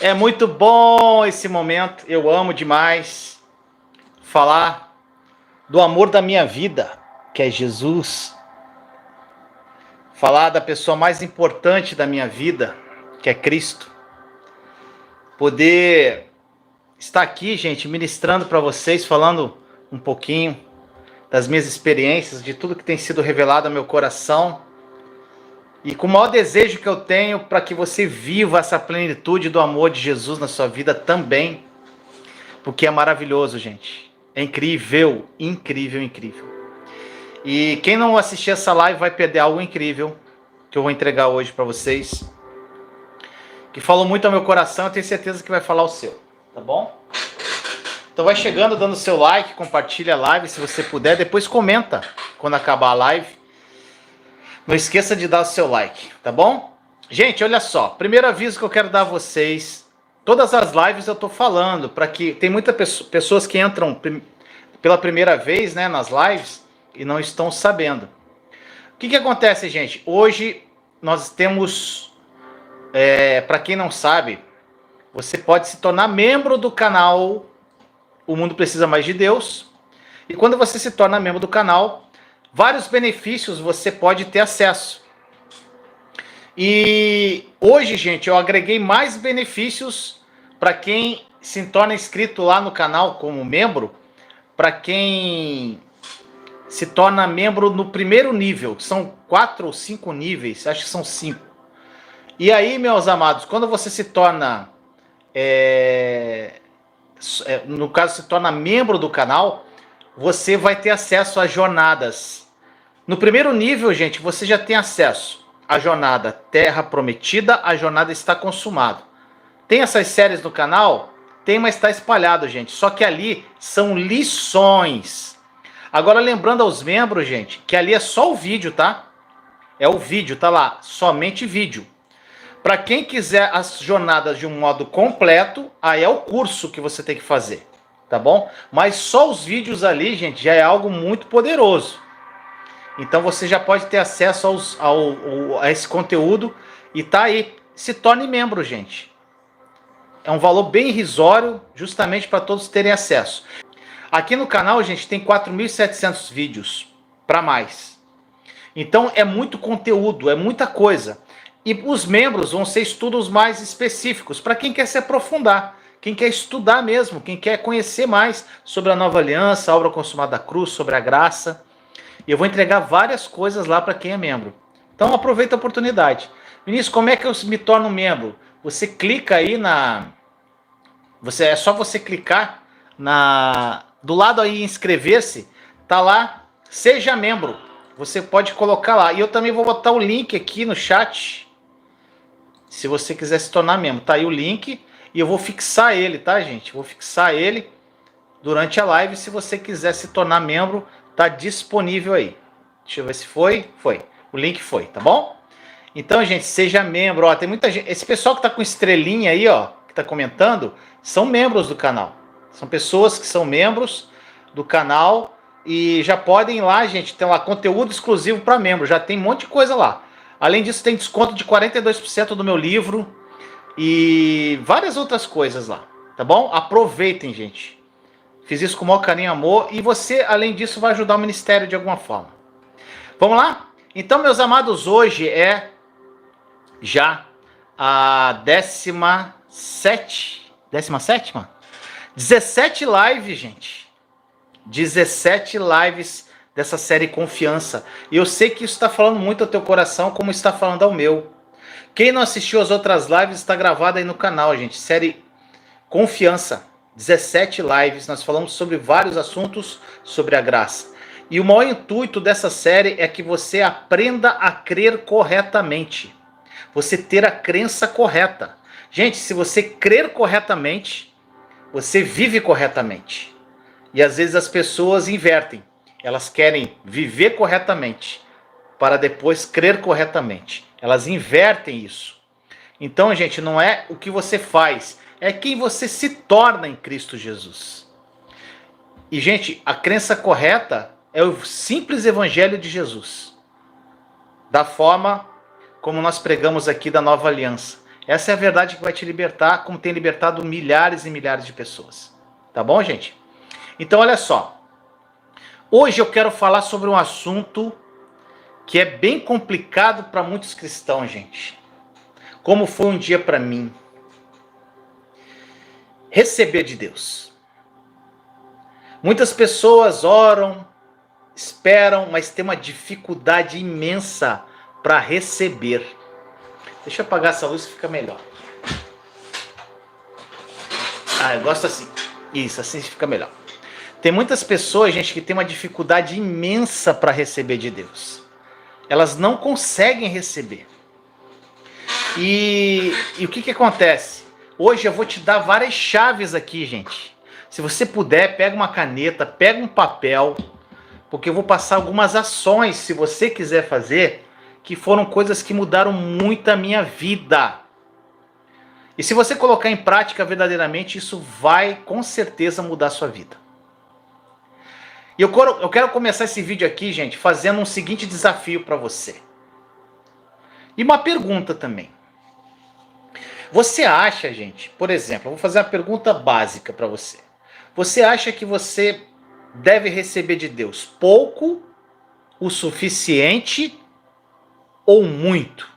É muito bom esse momento, eu amo demais falar do amor da minha vida, que é Jesus. Falar da pessoa mais importante da minha vida, que é Cristo. Poder estar aqui, gente, ministrando para vocês, falando um pouquinho das minhas experiências, de tudo que tem sido revelado ao meu coração. E com o maior desejo que eu tenho para que você viva essa plenitude do amor de Jesus na sua vida também. Porque é maravilhoso, gente. É incrível, incrível, incrível. E quem não assistir essa live vai perder algo incrível que eu vou entregar hoje para vocês. Que falou muito ao meu coração, eu tenho certeza que vai falar o seu, tá bom? Então vai chegando, dando seu like, compartilha a live se você puder, depois comenta quando acabar a live. Não esqueça de dar o seu like, tá bom? Gente, olha só, primeiro aviso que eu quero dar a vocês, todas as lives eu tô falando, para que tem muitas pessoas que entram pela primeira vez, né, nas lives e não estão sabendo. O que acontece, gente? Hoje nós temos, para quem não sabe, você pode se tornar membro do canal O Mundo Precisa Mais de Deus. E quando você se torna membro do canal, vários benefícios você pode ter acesso. E hoje, gente, eu agreguei mais benefícios para quem se torna inscrito lá no canal como membro, para quem se torna membro no primeiro nível. São 4 ou 5 níveis, acho que são 5. E aí, meus amados, quando você se torna, no caso, se torna membro do canal, você vai ter acesso a jornadas. No primeiro nível, gente, você já tem acesso à jornada Terra Prometida, a jornada Está Consumado. Tem essas séries no canal? Tem, mas está espalhado, gente. Só que ali são lições. Agora, lembrando aos membros, gente, que ali é só o vídeo, tá? É o vídeo, tá lá, somente vídeo. Para quem quiser as jornadas de um modo completo, aí é o curso que você tem que fazer, tá bom? Mas só os vídeos ali, gente, já é algo muito poderoso. Então você já pode ter acesso a esse conteúdo e tá aí. Se torne membro, gente. É um valor bem irrisório, justamente para todos terem acesso. Aqui no canal, gente, tem 4.700 vídeos para mais. Então é muito conteúdo, é muita coisa. E os membros vão ser estudos mais específicos para quem quer se aprofundar, quem quer estudar mesmo, quem quer conhecer mais sobre a nova aliança, a obra consumada da cruz, sobre a graça. E eu vou entregar várias coisas lá para quem é membro. Então aproveita a oportunidade. Vinícius, como é que eu me torno membro? Você clica aí é só você clicar do lado aí inscrever-se, tá lá, seja membro. Você pode colocar lá. E eu também vou botar o link aqui no chat. Se você quiser se tornar membro, tá aí o link. E eu vou fixar ele, tá, gente? Vou fixar ele durante a live. Se você quiser se tornar membro, tá disponível aí. Deixa eu ver se foi. Foi. O link foi, tá bom? Então, gente, seja membro. Ó, tem muita gente. Esse pessoal que tá com estrelinha aí, ó, que tá comentando, são membros do canal. São pessoas que são membros do canal e já podem ir lá, gente. Tem lá conteúdo exclusivo para membros. Já tem um monte de coisa lá. Além disso, tem desconto de 42% do meu livro e várias outras coisas lá, tá bom? Aproveitem, gente. Fiz isso com o maior carinho e amor. E você, além disso, vai ajudar o ministério de alguma forma. Vamos lá? Então, meus amados, hoje é já a 17ª? 17 lives, gente. 17 lives dessa série Confiança. E eu sei que isso está falando muito ao teu coração, como está falando ao meu. Quem não assistiu as outras lives, está gravada aí no canal, gente. Série Confiança. 17 lives. Nós falamos sobre vários assuntos sobre a graça. E o maior intuito dessa série é que você aprenda a crer corretamente. Você ter a crença correta. Gente, se você crer corretamente, você vive corretamente. E às vezes as pessoas invertem. Elas querem viver corretamente para depois crer corretamente. Elas invertem isso. Então, gente, não é o que você faz, é quem você se torna em Cristo Jesus. E, gente, a crença correta é o simples evangelho de Jesus. Da forma como nós pregamos aqui da nova aliança. Essa é a verdade que vai te libertar, como tem libertado milhares e milhares de pessoas. Tá bom, gente? Então, olha só. Hoje eu quero falar sobre um assunto que é bem complicado para muitos cristãos, gente. Como foi um dia para mim. Receber de Deus. Muitas pessoas oram, esperam, mas tem uma dificuldade imensa para receber. Deixa eu apagar essa luz que fica melhor. Eu gosto assim. Isso, assim fica melhor. Tem muitas pessoas, gente, que tem uma dificuldade imensa para receber de Deus. Elas não conseguem receber. E o que acontece? Hoje eu vou te dar várias chaves aqui, gente. Se você puder, pega uma caneta, pega um papel, porque eu vou passar algumas ações, se você quiser fazer, que foram coisas que mudaram muito a minha vida. E se você colocar em prática verdadeiramente, isso vai com certeza mudar a sua vida. E eu quero começar esse vídeo aqui, gente, fazendo um seguinte desafio para você. E uma pergunta também. Você acha, gente, por exemplo, eu vou fazer uma pergunta básica para você. Você acha que você deve receber de Deus pouco, o suficiente ou muito?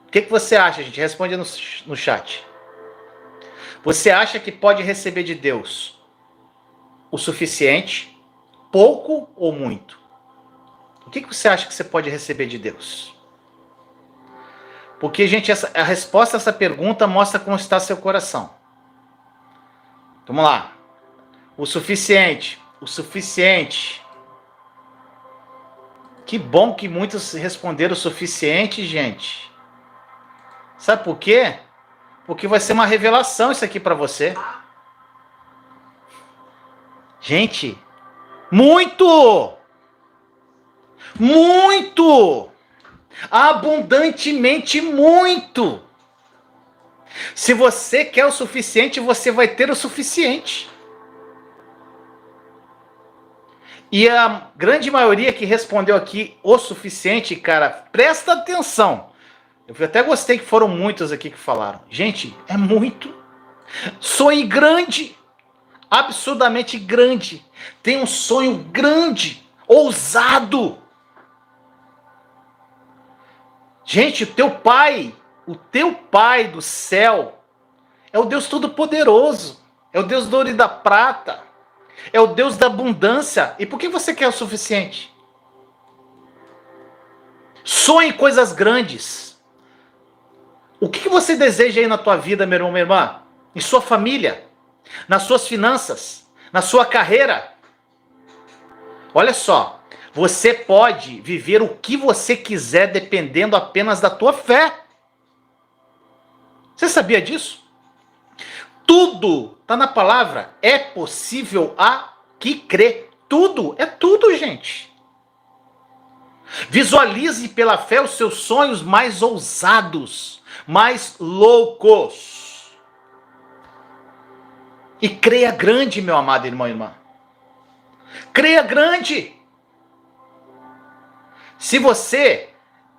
O que você acha, gente? Responde no chat. Você acha que pode receber de Deus o suficiente, pouco ou muito? O que você acha que você pode receber de Deus? Porque, gente, a resposta a essa pergunta mostra como está seu coração. Vamos lá. O suficiente. O suficiente. Que bom que muitos responderam o suficiente, gente. Sabe por quê? Porque vai ser uma revelação isso aqui para você. Gente, muito! Muito! Abundantemente muito! Se você quer o suficiente, você vai ter o suficiente. E a grande maioria que respondeu aqui o suficiente, cara, presta atenção. Eu até gostei que foram muitos aqui que falaram. Gente, é muito. Sonhe grande. Absurdamente grande. Tem um sonho grande, ousado. Gente, o teu pai do céu é o Deus Todo-Poderoso, é o Deus do ouro e da prata, é o Deus da abundância. E por que você quer o suficiente? Sonhe coisas grandes. O que você deseja aí na tua vida, meu irmão, minha irmã? Em sua família? Nas suas finanças, na sua carreira? Olha só, você pode viver o que você quiser dependendo apenas da tua fé. Você sabia disso? Tudo, tá na palavra, é possível a que crê. Tudo, é tudo, gente. Visualize pela fé os seus sonhos mais ousados, mais loucos. E creia grande, meu amado irmão e irmã. Creia grande. Se você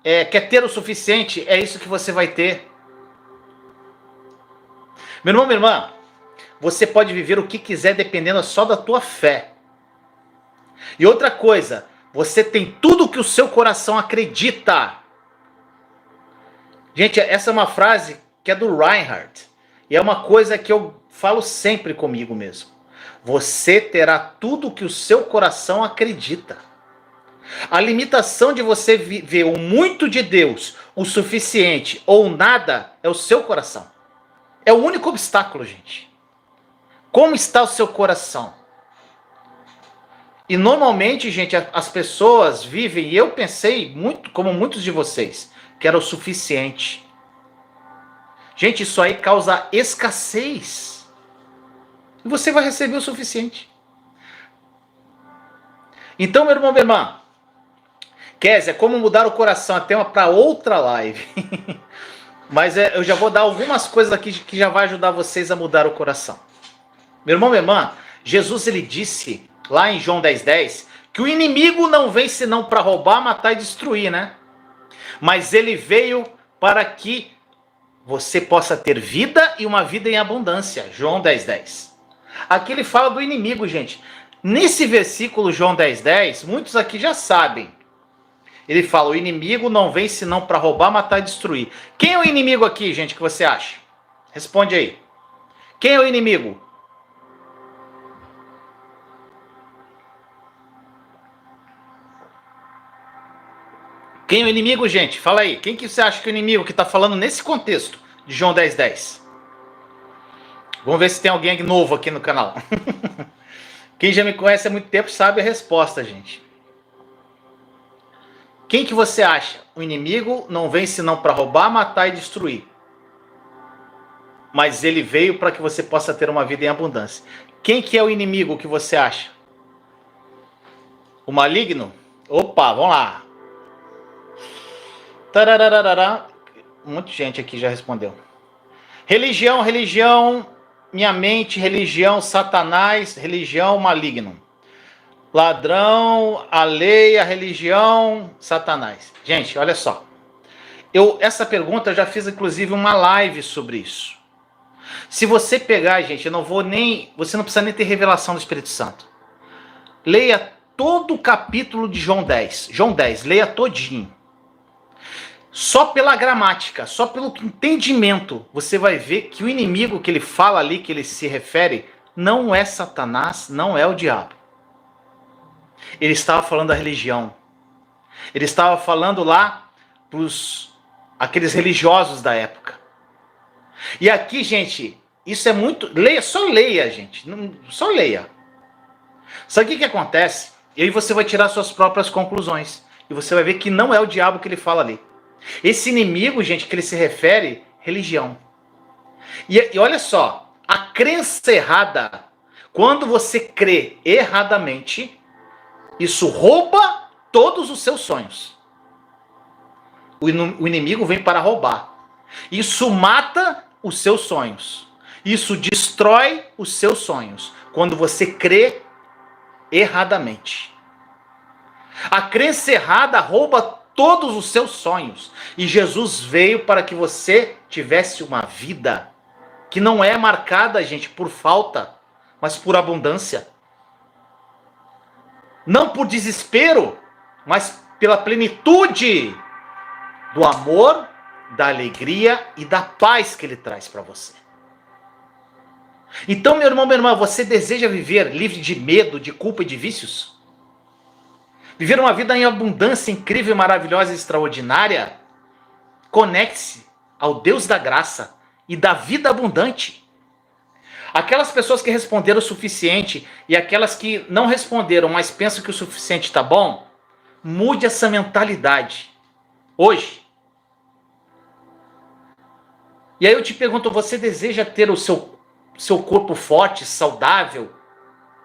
quer ter o suficiente, é isso que você vai ter. Meu irmão, minha irmã, você pode viver o que quiser dependendo só da tua fé. E outra coisa, você tem tudo o que o seu coração acredita. Gente, essa é uma frase que é do Reinhardt. E é uma coisa que eu falo sempre comigo mesmo. Você terá tudo o que o seu coração acredita. A limitação de você ver o muito de Deus, o suficiente ou nada, é o seu coração. É o único obstáculo, gente. Como está o seu coração? E normalmente, gente, as pessoas vivem, e eu pensei muito, como muitos de vocês, que era o suficiente. Gente, isso aí causa escassez. E você vai receber o suficiente. Então, meu irmão, minha irmã, Kézia, como mudar o coração? É tema para outra live. Mas eu já vou dar algumas coisas aqui que já vai ajudar vocês a mudar o coração. Meu irmão, minha irmã, Jesus ele disse lá em João 10:10 que o inimigo não vem senão para roubar, matar e destruir, né? Mas ele veio para que você possa ter vida e uma vida em abundância. João 10:10. Aqui ele fala do inimigo, gente. Nesse versículo, João 10:10, muitos aqui já sabem. Ele fala, o inimigo não vem senão para roubar, matar e destruir. Quem é o inimigo aqui, gente, que você acha? Responde aí. Quem é o inimigo? Quem é o inimigo, gente? Fala aí. Quem que você acha que é o inimigo que está falando nesse contexto de João 10:10? Vamos ver se tem alguém novo aqui no canal. Quem já me conhece há muito tempo sabe a resposta, gente. Quem que você acha? O inimigo não vem senão para roubar, matar e destruir. Mas ele veio para que você possa ter uma vida em abundância. Quem que é o inimigo que você acha? O maligno? Opa, vamos lá. Tarararará. Um monte de gente aqui já respondeu. Religião, religião, minha mente, religião, Satanás, religião, maligno. Ladrão, a lei, a religião, Satanás. Gente, olha só. Essa pergunta eu já fiz inclusive uma live sobre isso. Se você pegar, gente, você não precisa nem ter revelação do Espírito Santo. Leia todo o capítulo de João 10. João 10, leia todinho. Só pela gramática, só pelo entendimento, você vai ver que o inimigo que ele fala ali, que ele se refere, não é Satanás, não é o diabo. Ele estava falando da religião. Ele estava falando lá para aqueles religiosos da época. E aqui, gente, isso é muito... só leia, gente. Só leia. Sabe o que acontece? E aí você vai tirar suas próprias conclusões. E você vai ver que não é o diabo que ele fala ali. Esse inimigo, gente, que ele se refere, religião. E olha só, a crença errada, quando você crê erradamente, isso rouba todos os seus sonhos. O inimigo vem para roubar. Isso mata os seus sonhos. Isso destrói os seus sonhos. Quando você crê erradamente. A crença errada rouba todos os seus sonhos. E Jesus veio para que você tivesse uma vida que não é marcada, gente, por falta, mas por abundância. Não por desespero, mas pela plenitude do amor, da alegria e da paz que ele traz para você. Então, meu irmão, minha irmã, você deseja viver livre de medo, de culpa e de vícios? Viver uma vida em abundância incrível, maravilhosa e extraordinária? Conecte-se ao Deus da graça e da vida abundante. Aquelas pessoas que responderam o suficiente e aquelas que não responderam, mas pensam que o suficiente está bom, mude essa mentalidade. Hoje. E aí eu te pergunto, você deseja ter o seu corpo forte, saudável,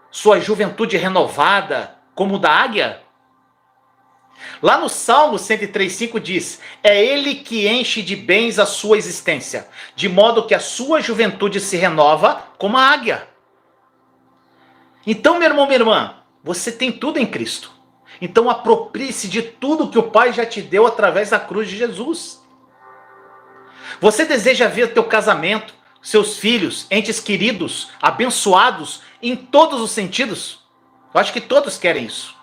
sua juventude renovada, como o da águia? Lá no Salmo 103:5 diz, é ele que enche de bens a sua existência, de modo que a sua juventude se renova como a águia. Então, meu irmão, minha irmã, você tem tudo em Cristo. Então aproprie-se de tudo que o Pai já te deu através da cruz de Jesus. Você deseja ver teu casamento, seus filhos, entes queridos, abençoados em todos os sentidos? Eu acho que todos querem isso.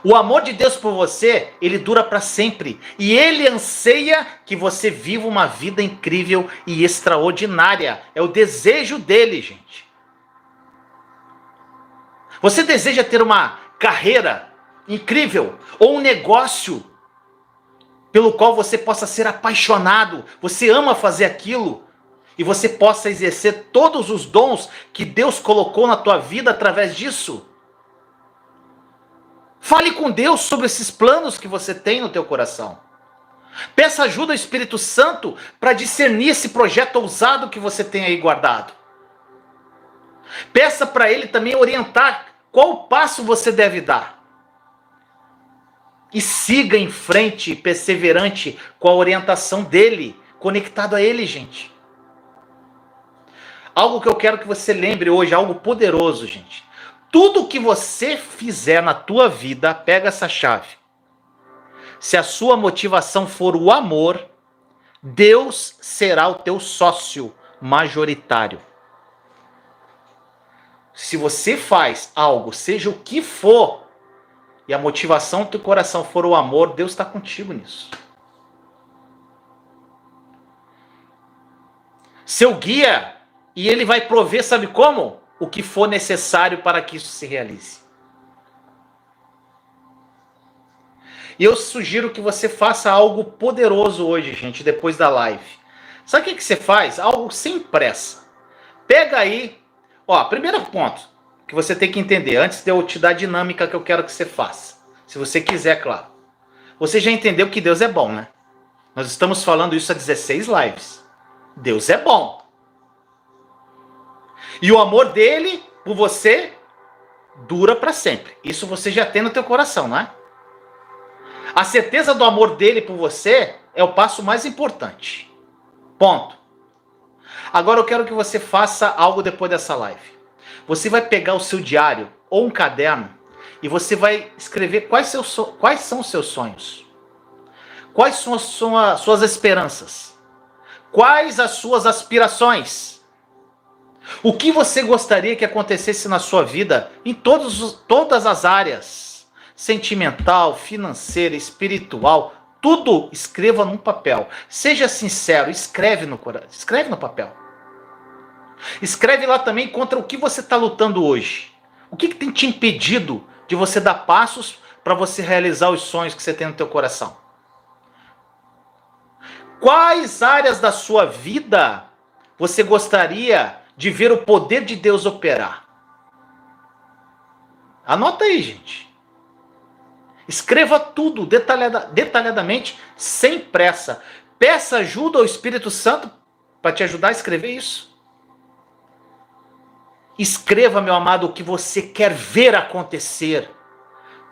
O amor de Deus por você, ele dura para sempre. E ele anseia que você viva uma vida incrível e extraordinária. É o desejo dele, gente. Você deseja ter uma carreira incrível ou um negócio pelo qual você possa ser apaixonado, você ama fazer aquilo e você possa exercer todos os dons que Deus colocou na tua vida através disso? Fale com Deus sobre esses planos que você tem no teu coração. Peça ajuda ao Espírito Santo para discernir esse projeto ousado que você tem aí guardado. Peça para ele também orientar qual passo você deve dar. E siga em frente, perseverante, com a orientação dele, conectado a ele, gente. Algo que eu quero que você lembre hoje, algo poderoso, gente. Tudo que você fizer na tua vida, pega essa chave. Se a sua motivação for o amor, Deus será o teu sócio majoritário. Se você faz algo, seja o que for, e a motivação do teu coração for o amor, Deus está contigo nisso. Seu guia, e ele vai prover, sabe como? O que for necessário para que isso se realize. E eu sugiro que você faça algo poderoso hoje, gente, depois da live. Sabe o que você faz? Algo sem pressa. Pega aí, ó, primeiro ponto que você tem que entender, antes de eu te dar a dinâmica que eu quero que você faça. Se você quiser, claro. Você já entendeu que Deus é bom, né? Nós estamos falando isso há 16 lives. Deus é bom. E o amor dele por você dura para sempre. Isso você já tem no teu coração, não é? A certeza do amor dele por você é o passo mais importante. Ponto. Agora eu quero que você faça algo depois dessa live. Você vai pegar o seu diário ou um caderno e você vai escrever quais são os seus sonhos. Quais são as suas esperanças? Quais as suas aspirações? O que você gostaria que acontecesse na sua vida em todas as áreas? Sentimental, financeira, espiritual, tudo escreva num papel. Seja sincero, escreve no papel. Escreve lá também contra o que você está lutando hoje. O que tem te impedido de você dar passos para você realizar os sonhos que você tem no teu coração? Quais áreas da sua vida você gostaria de ver o poder de Deus operar? Anota aí, gente. Escreva tudo detalhadamente, sem pressa. Peça ajuda ao Espírito Santo para te ajudar a escrever isso. Escreva, meu amado, o que você quer ver acontecer,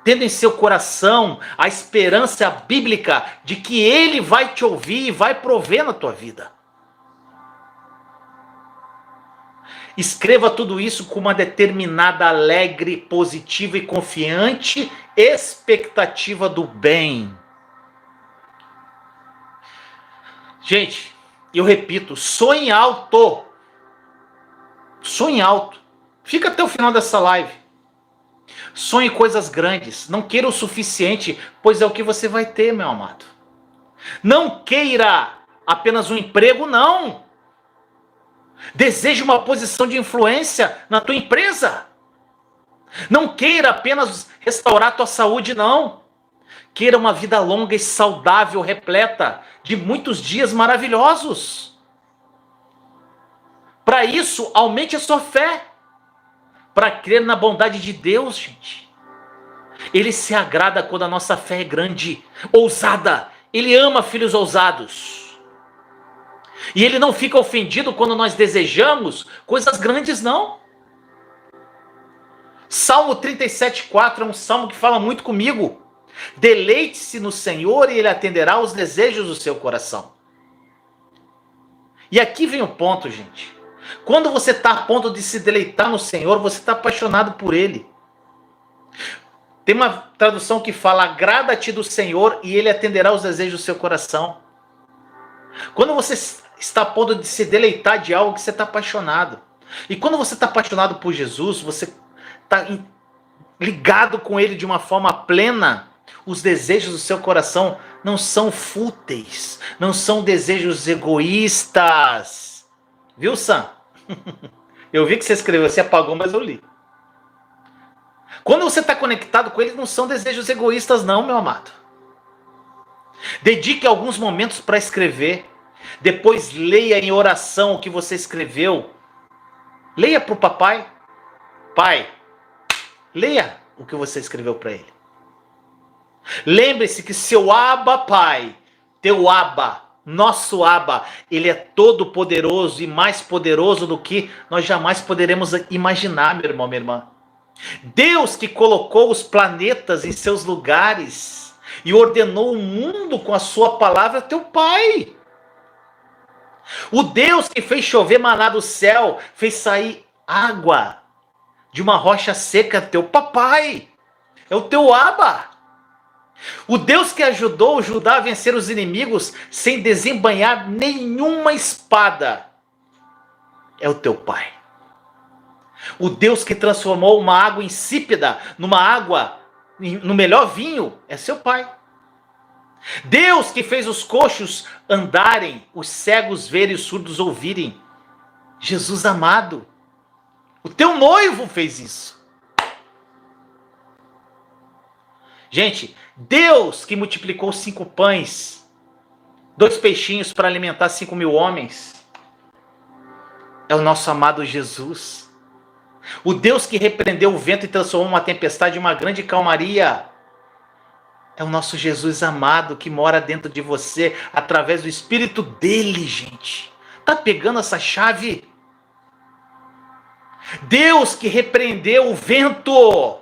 tendo em seu coração a esperança bíblica de que Ele vai te ouvir e vai prover na tua vida. Escreva tudo isso com uma determinada, alegre, positiva e confiante expectativa do bem. Gente, eu repito, sonhe alto. Sonhe alto. Fica até o final dessa live. Sonhe coisas grandes. Não queira o suficiente, pois é o que você vai ter, meu amado. Não queira apenas um emprego, não. Deseje uma posição de influência na tua empresa. Não queira apenas restaurar a tua saúde, não. Queira uma vida longa e saudável, repleta de muitos dias maravilhosos. Para isso, aumente a sua fé. Para crer na bondade de Deus, gente. Ele se agrada quando a nossa fé é grande, ousada. Ele ama filhos ousados. E ele não fica ofendido quando nós desejamos coisas grandes, não. Salmo 37,4 é um salmo que fala muito comigo. Deleite-se no Senhor e Ele atenderá aos desejos do seu coração. E aqui vem o ponto, gente. Quando você está a ponto de se deleitar no Senhor, você está apaixonado por Ele. Tem uma tradução que fala, agrada-te do Senhor e Ele atenderá aos desejos do seu coração. Quando você está a ponto de se deleitar de algo que você está apaixonado. E quando você está apaixonado por Jesus, você está ligado com Ele de uma forma plena, os desejos do seu coração não são fúteis, não são desejos egoístas. Viu, Sam? Eu vi que você escreveu, você apagou, mas eu li. Quando você está conectado com Ele, não são desejos egoístas não, meu amado. Dedique alguns momentos para escrever. Depois leia em oração o que você escreveu. Leia para o papai. Pai, leia o que você escreveu para ele. Lembre-se que seu Abba Pai, teu Abba, nosso Abba, ele é todo poderoso e mais poderoso do que nós jamais poderemos imaginar, meu irmão, minha irmã. Deus que colocou os planetas em seus lugares e ordenou o mundo com a sua palavra, é teu Pai. O Deus que fez chover maná do céu, fez sair água de uma rocha seca, teu papai. É o teu Abba. O Deus que ajudou Judá a vencer os inimigos sem desembainhar nenhuma espada é o teu Pai. O Deus que transformou uma água insípida numa água, no melhor vinho, é seu Pai. Deus que fez os coxos andarem, os cegos verem e os surdos ouvirem. Jesus amado, o teu noivo fez isso. Gente, Deus que multiplicou 5 pães, 2 peixinhos para alimentar 5.000 homens, é o nosso amado Jesus. O Deus que repreendeu o vento e transformou uma tempestade em uma grande calmaria, é o nosso Jesus amado que mora dentro de você através do Espírito dele, gente. Tá pegando essa chave? Deus que repreendeu o vento,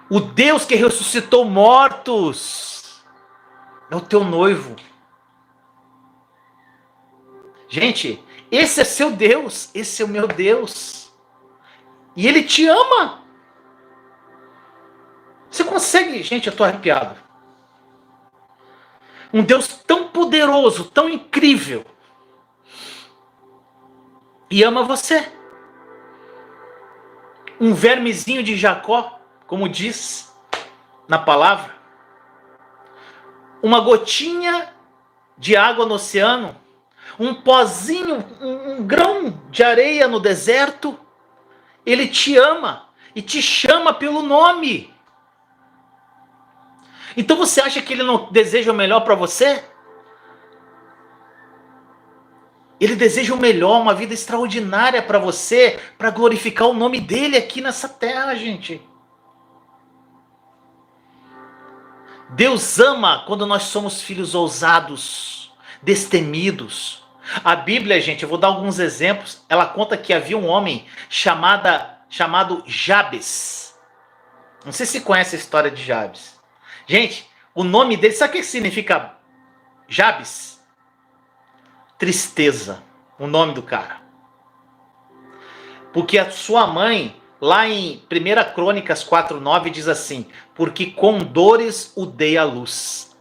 o Deus que ressuscitou mortos, é o teu noivo. Gente, esse é seu Deus, esse é o meu Deus. E ele te ama. Você consegue, gente, eu estou arrepiado. Um Deus tão poderoso, tão incrível. E ama você. Um vermezinho de Jacó, como diz na palavra. Uma gotinha de água no oceano. Um pozinho, um grão de areia no deserto. Ele te ama e te chama pelo nome. Então você acha que ele não deseja o melhor para você? Ele deseja o melhor, uma vida extraordinária para você, para glorificar o nome dele aqui nessa terra, gente. Deus ama quando nós somos filhos ousados, destemidos. A Bíblia, gente, eu vou dar alguns exemplos. Ela conta que havia um homem chamado Jabes. Não sei se conhece a história de Jabes. Gente, o nome dele, sabe o que significa Jabes? Tristeza, o nome do cara. Porque a sua mãe, lá em 1 Crônicas 4:9, diz assim: porque com dores o dei à luz.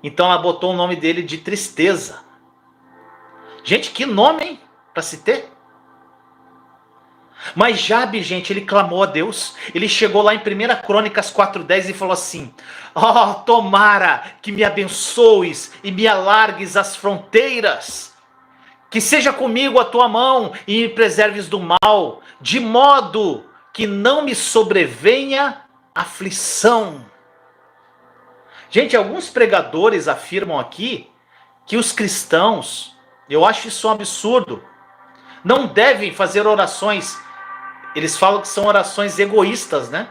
Então ela botou o nome dele de tristeza. Gente, que nome, hein? Para se ter. Mas Jabe, gente, ele clamou a Deus. Ele chegou lá em 1 Crônicas 4:10 e falou assim: oh, tomara que me abençoes e me alargues as fronteiras. Que seja comigo a tua mão e me preserves do mal, de modo que não me sobrevenha aflição. Gente, alguns pregadores afirmam aqui que os cristãos, eu acho isso um absurdo, não devem fazer orações. Eles falam que são orações egoístas, né?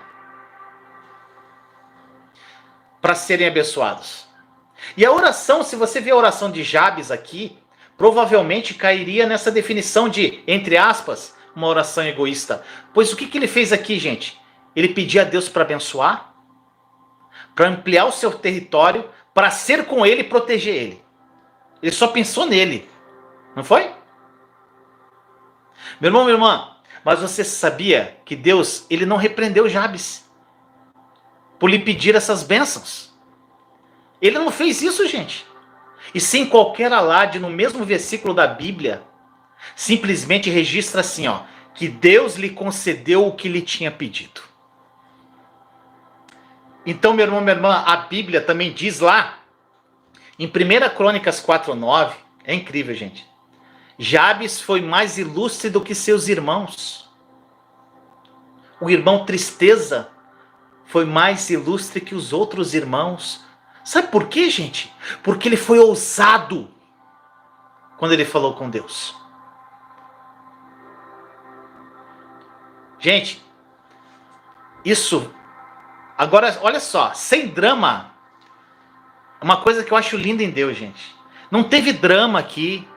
Para serem abençoados. E a oração, se você vê a oração de Jabes aqui, provavelmente cairia nessa definição de, entre aspas, uma oração egoísta. Pois o que ele fez aqui, gente? Ele pedia a Deus para abençoar, para ampliar o seu território, para ser com ele e proteger ele. Ele só pensou nele. Não foi? Meu irmão, minha irmã, mas você sabia que Deus, ele não repreendeu Jabes por lhe pedir essas bênçãos? Ele não fez isso, gente. E sem qualquer alarde, no mesmo versículo da Bíblia, simplesmente registra assim, ó, que Deus lhe concedeu o que lhe tinha pedido. Então, meu irmão, minha irmã, a Bíblia também diz lá, em 1 Crônicas 4:9, é incrível, gente. Jabes foi mais ilustre do que seus irmãos. O irmão Tristeza foi mais ilustre que os outros irmãos. Sabe por quê, gente? Porque ele foi ousado quando ele falou com Deus. Gente, isso... Agora, olha só, sem drama. Uma coisa que eu acho linda em Deus, gente. Não teve drama aqui.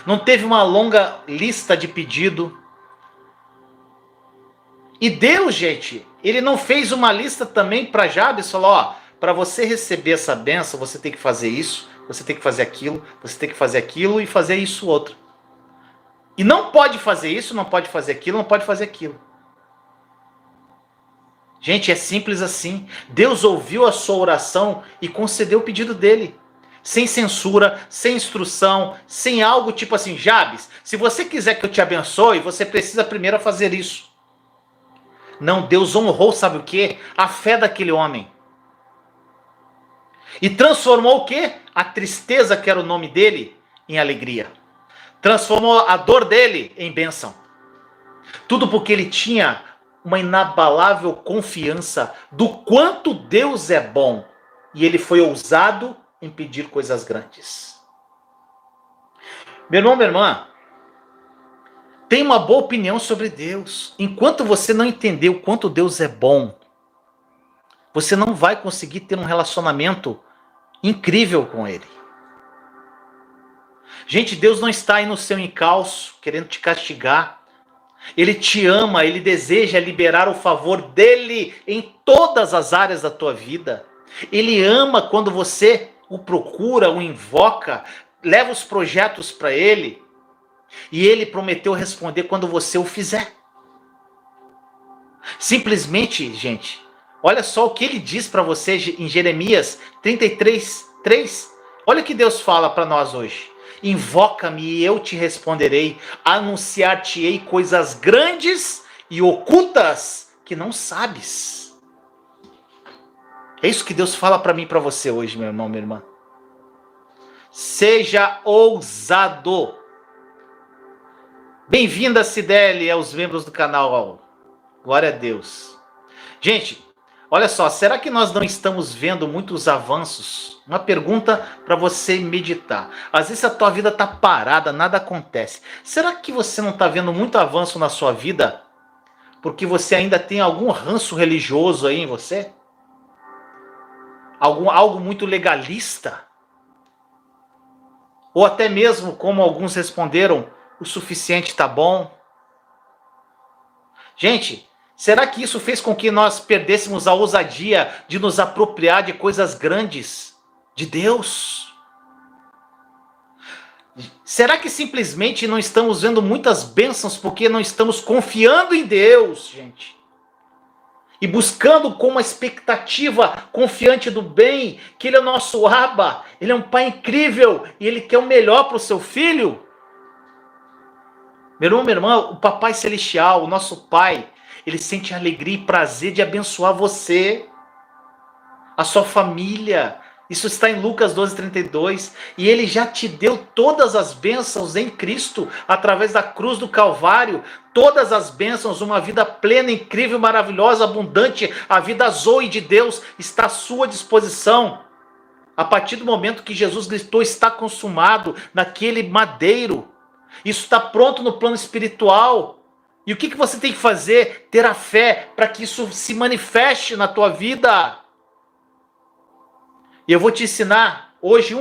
Não teve uma longa lista de pedido. E Deus, gente, ele não fez uma lista também para Jabes, falou, ó, para você receber essa bênção, você tem que fazer isso, você tem que fazer aquilo, você tem que fazer aquilo e fazer isso outro. E não pode fazer isso, não pode fazer aquilo, não pode fazer aquilo. Gente, é simples assim. Deus ouviu a sua oração e concedeu o pedido dele. Sem censura, sem instrução, sem algo tipo assim, Jabes, se você quiser que eu te abençoe, você precisa primeiro fazer isso. Não, Deus honrou, sabe o quê? A fé daquele homem. E transformou o quê? A tristeza, que era o nome dele, em alegria. Transformou a dor dele em bênção. Tudo porque ele tinha uma inabalável confiança do quanto Deus é bom. E ele foi ousado em pedir coisas grandes. Meu irmão, minha irmã, tem uma boa opinião sobre Deus. Enquanto você não entender o quanto Deus é bom, você não vai conseguir ter um relacionamento incrível com Ele. Gente, Deus não está aí no seu encalço, querendo te castigar. Ele te ama, Ele deseja liberar o favor dEle em todas as áreas da tua vida. Ele ama quando você o procura, o invoca, leva os projetos para Ele. E Ele prometeu responder quando você o fizer. Simplesmente, gente, olha só o que Ele diz para você em Jeremias 33:3. Olha o que Deus fala para nós hoje. Invoca-me e eu te responderei, anunciar-te-ei coisas grandes e ocultas que não sabes. É isso que Deus fala para mim e para você hoje, meu irmão, minha irmã. Seja ousado. Bem-vinda, Cideli, aos membros do canal. Glória a Deus. Gente, olha só, será que nós não estamos vendo muitos avanços? Uma pergunta para você meditar. Às vezes a tua vida está parada, nada acontece. Será que você não está vendo muito avanço na sua vida? Porque você ainda tem algum ranço religioso aí em você? Algo muito legalista? Ou até mesmo, como alguns responderam, o suficiente está bom? Gente, será que isso fez com que nós perdêssemos a ousadia de nos apropriar de coisas grandes de Deus? Será que simplesmente não estamos vendo muitas bênçãos porque não estamos confiando em Deus, gente? E buscando com uma expectativa confiante do bem, que Ele é o nosso Abba, Ele é um Pai incrível e Ele quer o melhor para o seu filho? Meu irmão, minha irmã, o Papai Celestial, o nosso Pai, Ele sente alegria e prazer de abençoar você, a sua família. Isso está em Lucas 12:32. E Ele já te deu todas as bênçãos em Cristo, através da cruz do Calvário. Todas as bênçãos, uma vida plena, incrível, maravilhosa, abundante. A vida zoe de Deus está à sua disposição. A partir do momento que Jesus gritou, está consumado, naquele madeiro. Isso está pronto no plano espiritual. E o que você tem que fazer? Ter a fé para que isso se manifeste na tua vida. E eu vou te ensinar hoje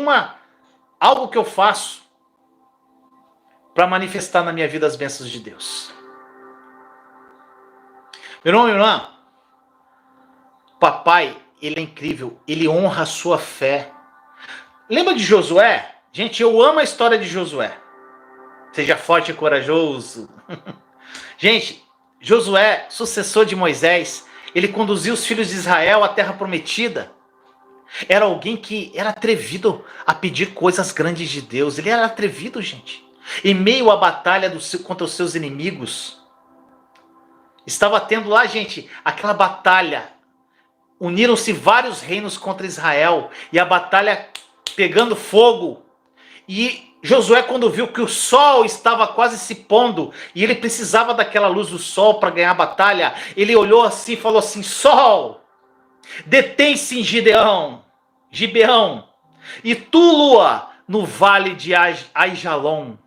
algo que eu faço para manifestar na minha vida as bênçãos de Deus. Meu irmão, minha irmã, papai, ele é incrível, ele honra a sua fé. Lembra de Josué? Gente, eu amo a história de Josué. Seja forte e corajoso. Gente, Josué, sucessor de Moisés, ele conduziu os filhos de Israel à terra prometida. Era alguém que era atrevido a pedir coisas grandes de Deus. Ele era atrevido, gente. Em meio à batalha contra os seus inimigos. Estava tendo lá, gente, aquela batalha. Uniram-se vários reinos contra Israel. E a batalha pegando fogo. E Josué, quando viu que o sol estava quase se pondo, e ele precisava daquela luz do sol para ganhar a batalha, ele olhou assim e falou assim: sol, detém-se em Gibeão, e tu, lua, no vale de Aijalon.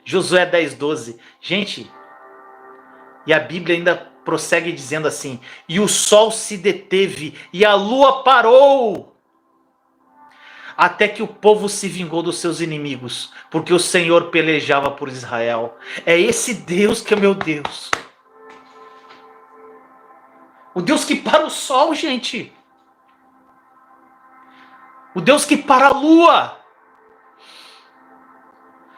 Josué 10:12. Gente, e a Bíblia ainda prossegue dizendo assim: e o sol se deteve, e a lua parou, até que o povo se vingou dos seus inimigos, porque o Senhor pelejava por Israel. É esse Deus que é meu Deus. O Deus que para o sol, gente. O Deus que para a lua.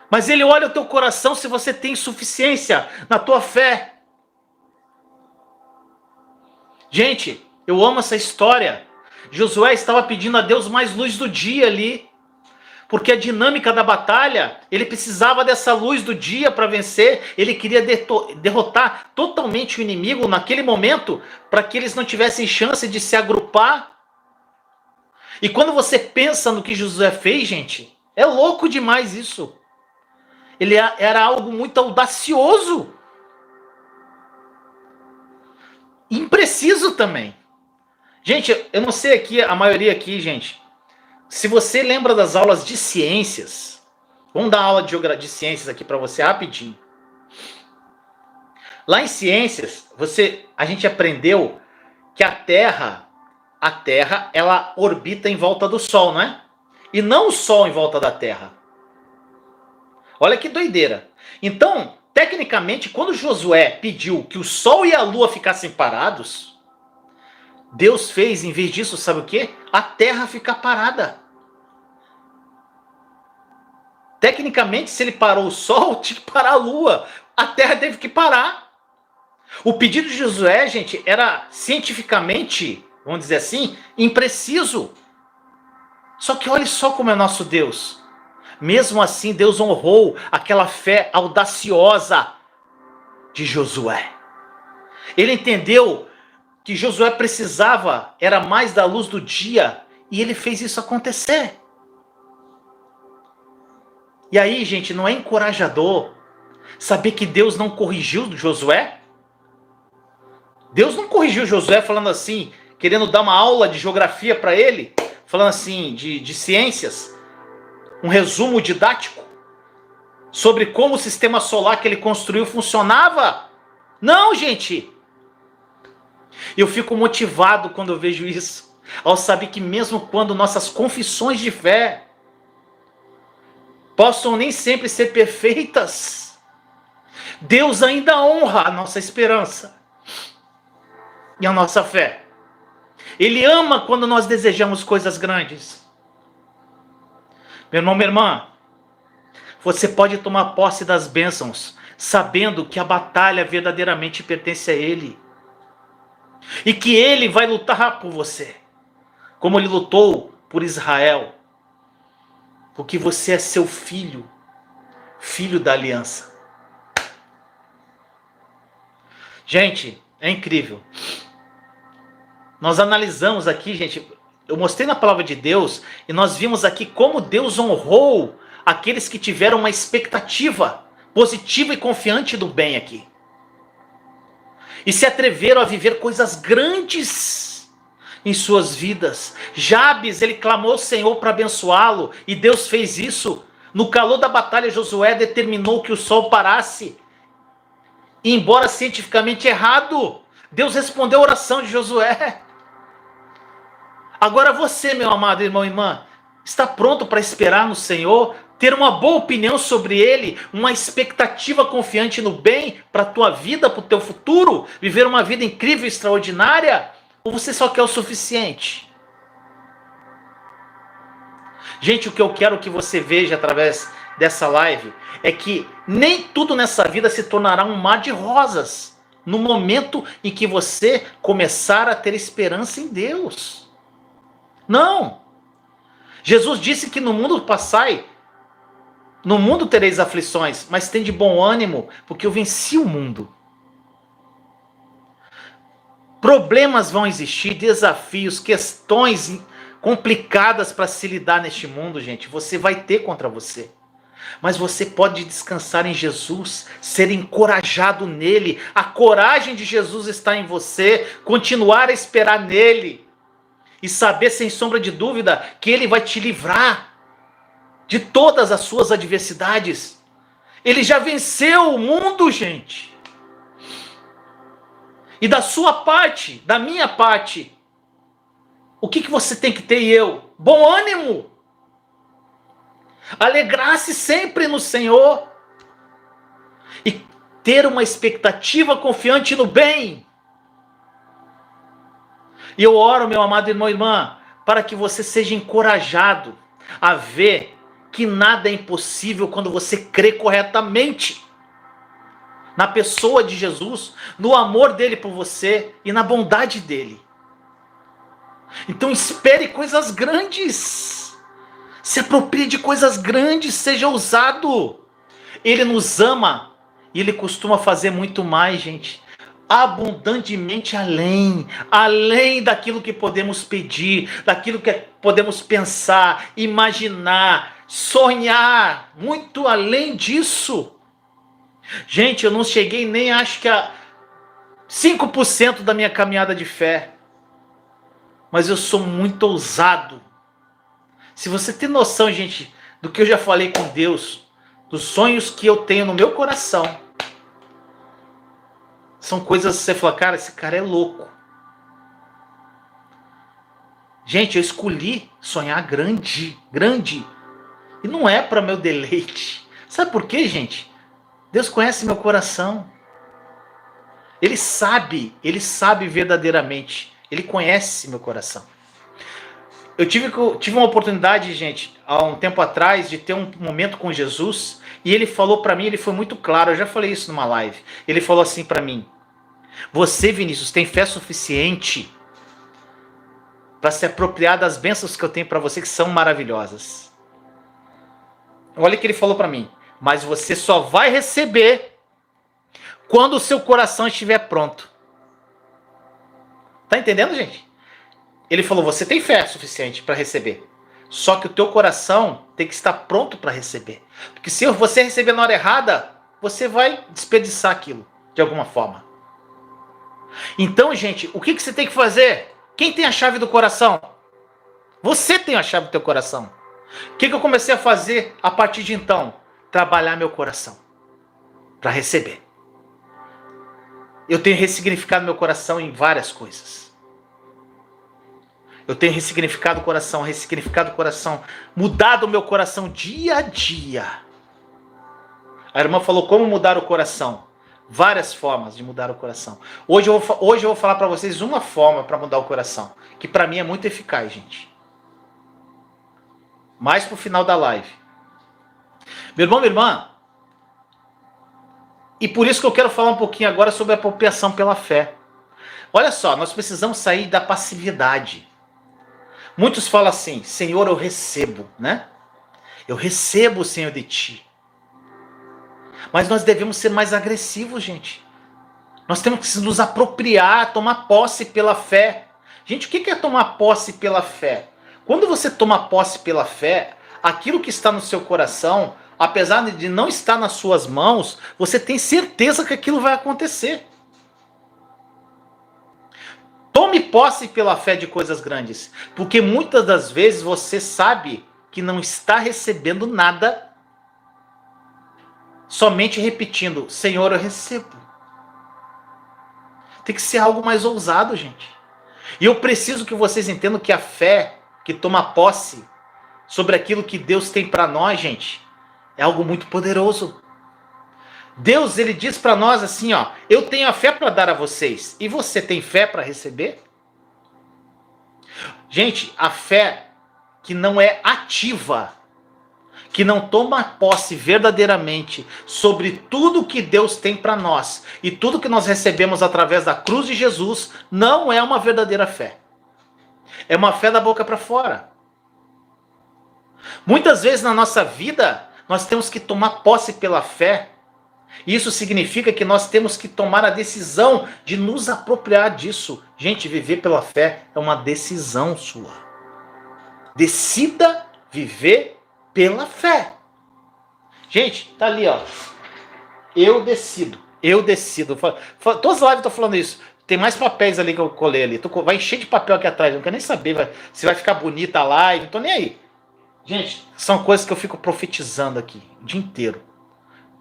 Mas Ele olha o teu coração se você tem suficiência na tua fé. Gente, eu amo essa história. Josué estava pedindo a Deus mais luz do dia ali, porque a dinâmica da batalha, ele precisava dessa luz do dia para vencer. Ele queria derrotar totalmente o inimigo naquele momento, para que eles não tivessem chance de se agrupar. E quando você pensa no que Josué fez, gente, é louco demais isso. Ele era algo muito audacioso. Impreciso também. Gente, eu não sei aqui, a maioria aqui, gente, se você lembra das aulas de ciências, vamos dar aula de ciências aqui para você rapidinho. Lá em ciências, a gente aprendeu que a Terra, ela orbita em volta do Sol, não é? E não o Sol em volta da Terra. Olha que doideira. Então, tecnicamente, quando Josué pediu que o Sol e a Lua ficassem parados, Deus fez, em vez disso, sabe o quê? A Terra ficar parada. Tecnicamente, se ele parou o Sol, tinha que parar a Lua. A Terra teve que parar. O pedido de Josué, gente, era cientificamente, vamos dizer assim, impreciso. Só que olha só como é nosso Deus. Mesmo assim, Deus honrou aquela fé audaciosa de Josué. Ele entendeu que Josué precisava, era mais da luz do dia, e ele fez isso acontecer. E aí, gente, não é encorajador saber que Deus não corrigiu Josué? Deus não corrigiu Josué falando assim, querendo dar uma aula de geografia para ele, falando assim, de ciências, um resumo didático sobre como o sistema solar que ele construiu funcionava. Não, gente. Eu fico motivado quando eu vejo isso, ao saber que mesmo quando nossas confissões de fé possam nem sempre ser perfeitas, Deus ainda honra a nossa esperança e a nossa fé. Ele ama quando nós desejamos coisas grandes. Meu irmão, minha irmã, você pode tomar posse das bênçãos, sabendo que a batalha verdadeiramente pertence a Ele. E que Ele vai lutar por você, como Ele lutou por Israel. Porque você é seu filho, filho da aliança. Gente, é incrível. Nós analisamos aqui, gente, eu mostrei na palavra de Deus, e nós vimos aqui como Deus honrou aqueles que tiveram uma expectativa positiva e confiante do bem aqui. E se atreveram a viver coisas grandes em suas vidas. Jabes, ele clamou ao Senhor para abençoá-lo, e Deus fez isso. No calor da batalha, Josué determinou que o sol parasse. E embora cientificamente errado, Deus respondeu a oração de Josué. Agora você, meu amado irmão e irmã, está pronto para esperar no Senhor, ter uma boa opinião sobre Ele, uma expectativa confiante no bem para a tua vida, para o teu futuro, viver uma vida incrível e extraordinária? Ou você só quer o suficiente? Gente, o que eu quero que você veja através dessa live é que nem tudo nessa vida se tornará um mar de rosas no momento em que você começar a ter esperança em Deus. Não! Jesus disse que no mundo tereis aflições, mas tem de bom ânimo, porque eu venci o mundo. Problemas vão existir, desafios, questões complicadas para se lidar neste mundo, gente. Você vai ter contra você. Mas você pode descansar em Jesus, ser encorajado nele. A coragem de Jesus está em você. Continuar a esperar nele. E saber sem sombra de dúvida que ele vai te livrar de todas as suas adversidades. Ele já venceu o mundo, gente. E da sua parte, da minha parte, o que você tem que ter e eu? Bom ânimo. Alegrar-se sempre no Senhor. E ter uma expectativa confiante no bem. E eu oro, meu amado irmão e irmã, para que você seja encorajado a ver que nada é impossível quando você crê corretamente. na pessoa de Jesus, no amor dele por você e na bondade dele. Então espere coisas grandes. Se aproprie de coisas grandes, seja ousado. Ele nos ama e ele costuma fazer muito mais, gente. Abundantemente além daquilo que podemos pedir, daquilo que podemos pensar, imaginar, sonhar, muito além disso. Gente, eu não cheguei nem acho que a 5% da minha caminhada de fé, mas eu sou muito ousado. Se você tem noção, gente, do que eu já falei com Deus, dos sonhos que eu tenho no meu coração, são coisas que você fala, cara, esse cara é louco. Gente, eu escolhi sonhar grande, grande. E não é para meu deleite. Sabe por quê, gente? Deus conhece meu coração. Ele sabe verdadeiramente. Ele conhece meu coração. Eu tive uma oportunidade, gente, há um tempo atrás, de ter um momento com Jesus. E ele falou para mim, ele foi muito claro, eu já falei isso numa live. Ele falou assim para mim: você, Vinícius, tem fé suficiente para se apropriar das bênçãos que eu tenho para você, que são maravilhosas. Olha o que ele falou para mim. Mas você só vai receber quando o seu coração estiver pronto. Tá entendendo, gente? Ele falou, você tem fé suficiente para receber. Só que o teu coração tem que estar pronto para receber. Porque se você receber na hora errada, você vai desperdiçar aquilo, de alguma forma. Então, gente, o que você tem que fazer? Quem tem a chave do coração? Você tem a chave do teu coração. O que eu comecei a fazer a partir de então? Trabalhar meu coração para receber. Eu tenho ressignificado meu coração em várias coisas. Eu tenho ressignificado o coração, mudado o meu coração dia a dia. A irmã falou como mudar o coração. Várias formas de mudar o coração. Hoje eu vou falar para vocês uma forma para mudar o coração, que para mim é muito eficaz, gente. Mais pro final da live. Meu irmão, minha irmã, e por isso que eu quero falar um pouquinho agora sobre a apropriação pela fé. Olha só, nós precisamos sair da passividade. Muitos falam assim, Senhor, eu recebo, né? Eu recebo, Senhor, de Ti. Mas nós devemos ser mais agressivos, gente. Nós temos que nos apropriar, tomar posse pela fé. Gente, o que é tomar posse pela fé? Quando você toma posse pela fé, aquilo que está no seu coração, apesar de não estar nas suas mãos, você tem certeza que aquilo vai acontecer. Tome posse pela fé de coisas grandes, porque muitas das vezes você sabe que não está recebendo nada, somente repetindo, Senhor, eu recebo. Tem que ser algo mais ousado, gente. E eu preciso que vocês entendam que a fé que toma posse sobre aquilo que Deus tem para nós, gente, é algo muito poderoso. Deus, ele diz para nós assim, ó, eu tenho a fé para dar a vocês. E você tem fé para receber? Gente, a fé que não é ativa, que não toma posse verdadeiramente sobre tudo que Deus tem para nós e tudo que nós recebemos através da cruz de Jesus, não é uma verdadeira fé. É uma fé da boca para fora. Muitas vezes na nossa vida, nós temos que tomar posse pela fé. Isso significa que nós temos que tomar a decisão de nos apropriar disso. Gente, viver pela fé é uma decisão sua. Decida viver pela fé. Gente, tá ali, ó. Eu decido. Todas as lives eu tô falando isso. Tem mais papéis ali que eu colei ali. Vai encher de papel aqui atrás. Não quero nem saber se vai ficar bonita a live. Não tô nem aí. Gente, são coisas que eu fico profetizando aqui o dia inteiro.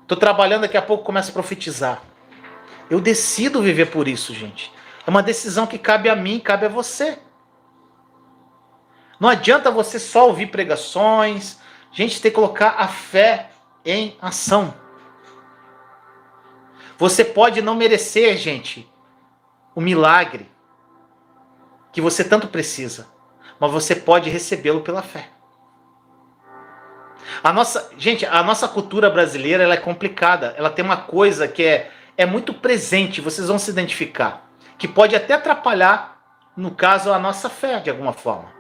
Tô trabalhando, daqui a pouco começo a profetizar. Eu decido viver por isso, gente. É uma decisão que cabe a mim, cabe a você. Não adianta você só ouvir pregações. Gente, tem que colocar a fé em ação. Você pode não merecer, gente, o milagre que você tanto precisa, mas você pode recebê-lo pela fé. A nossa cultura brasileira, ela é complicada. Ela tem uma coisa que é é muito presente, vocês vão se identificar, que pode até atrapalhar, no caso, a nossa fé, de alguma forma.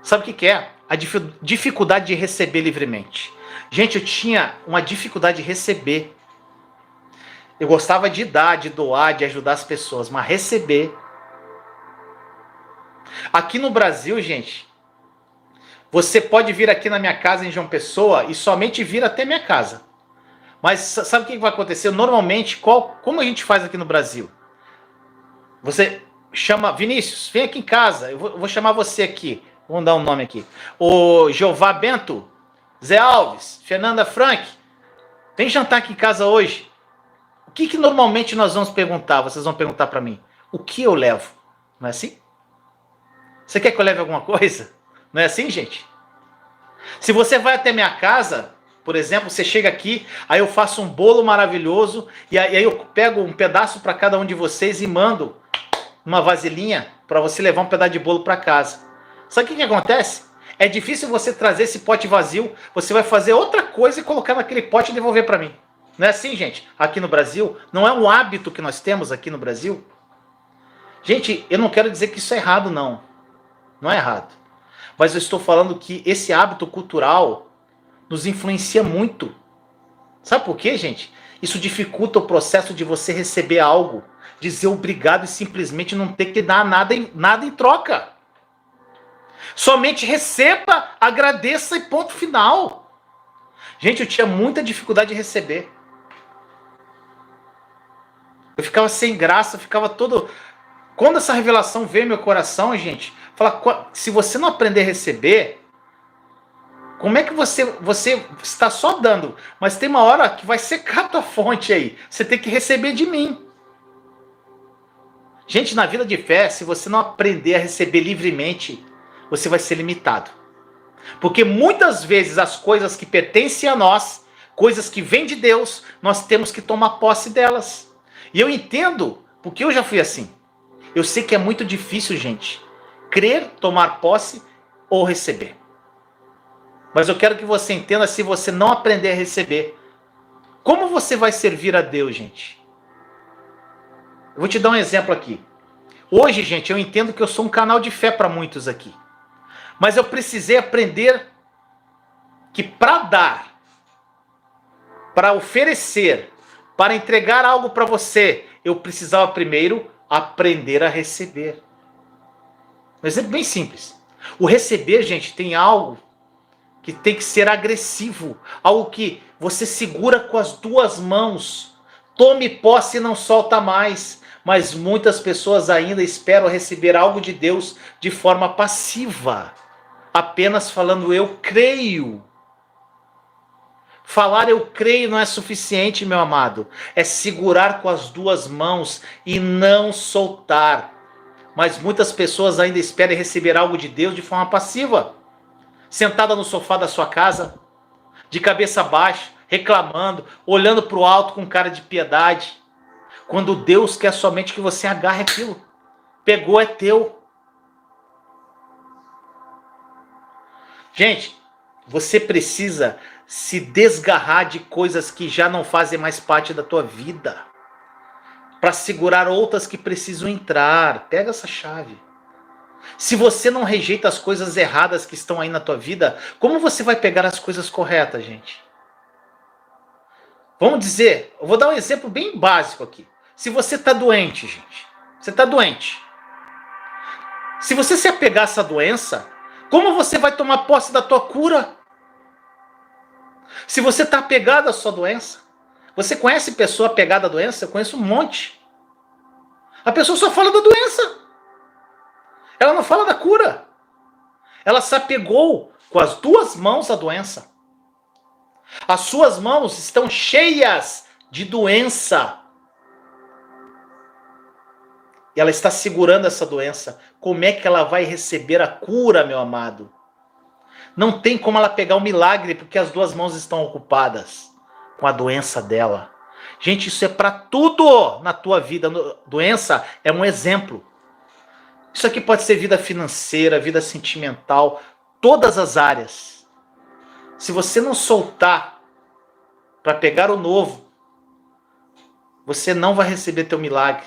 Sabe o que é? A dificuldade de receber livremente. Gente, eu tinha uma dificuldade de receber. Eu gostava de dar, de doar, de ajudar as pessoas, mas receber. Aqui no Brasil, gente, você pode vir aqui na minha casa em João Pessoa e somente vir até minha casa. Mas sabe o que vai acontecer? Normalmente, como a gente faz aqui no Brasil? Você chama, Vinícius, vem aqui em casa, eu vou chamar você aqui. Vamos dar um nome aqui. O Jeová Bento, Zé Alves, Fernanda Frank, vem jantar aqui em casa hoje. O que normalmente nós vamos perguntar? Vocês vão perguntar para mim. O que eu levo? Não é assim? Você quer que eu leve alguma coisa? Não é assim, gente? Se você vai até minha casa, por exemplo, você chega aqui, aí eu faço um bolo maravilhoso, e aí eu pego um pedaço para cada um de vocês e mando uma vasilhinha para você levar um pedaço de bolo para casa. Sabe o que acontece? É difícil você trazer esse pote vazio, você vai fazer outra coisa e colocar naquele pote e devolver para mim. Não é assim, gente? Aqui no Brasil, não é um hábito que nós temos aqui no Brasil. Gente, eu não quero dizer que isso é errado, não. Não é errado. Mas eu estou falando que esse hábito cultural nos influencia muito. Sabe por quê, gente? Isso dificulta o processo de você receber algo, dizer obrigado e simplesmente não ter que dar nada em troca. Somente receba, agradeça e ponto final. Gente, eu tinha muita dificuldade de receber. Eu ficava sem graça, ficava todo... Quando essa revelação veio no meu coração, gente, fala, se você não aprender a receber, como é que você está só dando? Mas tem uma hora que vai secar a tua fonte aí. Você tem que receber de mim. Gente, na vida de fé, se você não aprender a receber livremente, você vai ser limitado. Porque muitas vezes as coisas que pertencem a nós, coisas que vêm de Deus, nós temos que tomar posse delas. E eu entendo, porque eu já fui assim. Eu sei que é muito difícil, gente, crer, tomar posse ou receber. Mas eu quero que você entenda, se você não aprender a receber, como você vai servir a Deus, gente? Eu vou te dar um exemplo aqui. Hoje, gente, eu entendo que eu sou um canal de fé para muitos aqui. Mas eu precisei aprender que para dar, para oferecer, para entregar algo para você, eu precisava primeiro aprender a receber. Um exemplo bem simples. O receber, gente, tem algo que tem que ser agressivo. Algo que você segura com as duas mãos. Tome posse e não solta mais. Mas muitas pessoas ainda esperam receber algo de Deus de forma passiva. Apenas falando eu creio. Falar eu creio não é suficiente, meu amado. É segurar com as duas mãos e não soltar. Mas muitas pessoas ainda esperam receber algo de Deus de forma passiva. Sentada no sofá da sua casa, de cabeça baixa, reclamando, olhando para o alto com cara de piedade. Quando Deus quer somente que você agarre aquilo. Pegou, é teu. Gente, você precisa se desgarrar de coisas que já não fazem mais parte da tua vida, para segurar outras que precisam entrar. Pega essa chave. Se você não rejeita as coisas erradas que estão aí na tua vida, como você vai pegar as coisas corretas, gente? Vamos dizer, eu vou dar um exemplo bem básico aqui. Se você está doente, gente, você está doente. Se você se apegar a essa doença, como você vai tomar posse da tua cura? Se você está apegado à sua doença, você conhece pessoa apegada à doença? Eu conheço um monte. A pessoa só fala da doença. Ela não fala da cura. Ela se apegou com as duas mãos à doença. As suas mãos estão cheias de doença. E ela está segurando essa doença. Como é que ela vai receber a cura, meu amado? Não tem como ela pegar o milagre, porque as duas mãos estão ocupadas com a doença dela. Gente, isso é para tudo na tua vida. Doença é um exemplo. Isso aqui pode ser vida financeira, vida sentimental, todas as áreas. Se você não soltar para pegar o novo, você não vai receber teu milagre.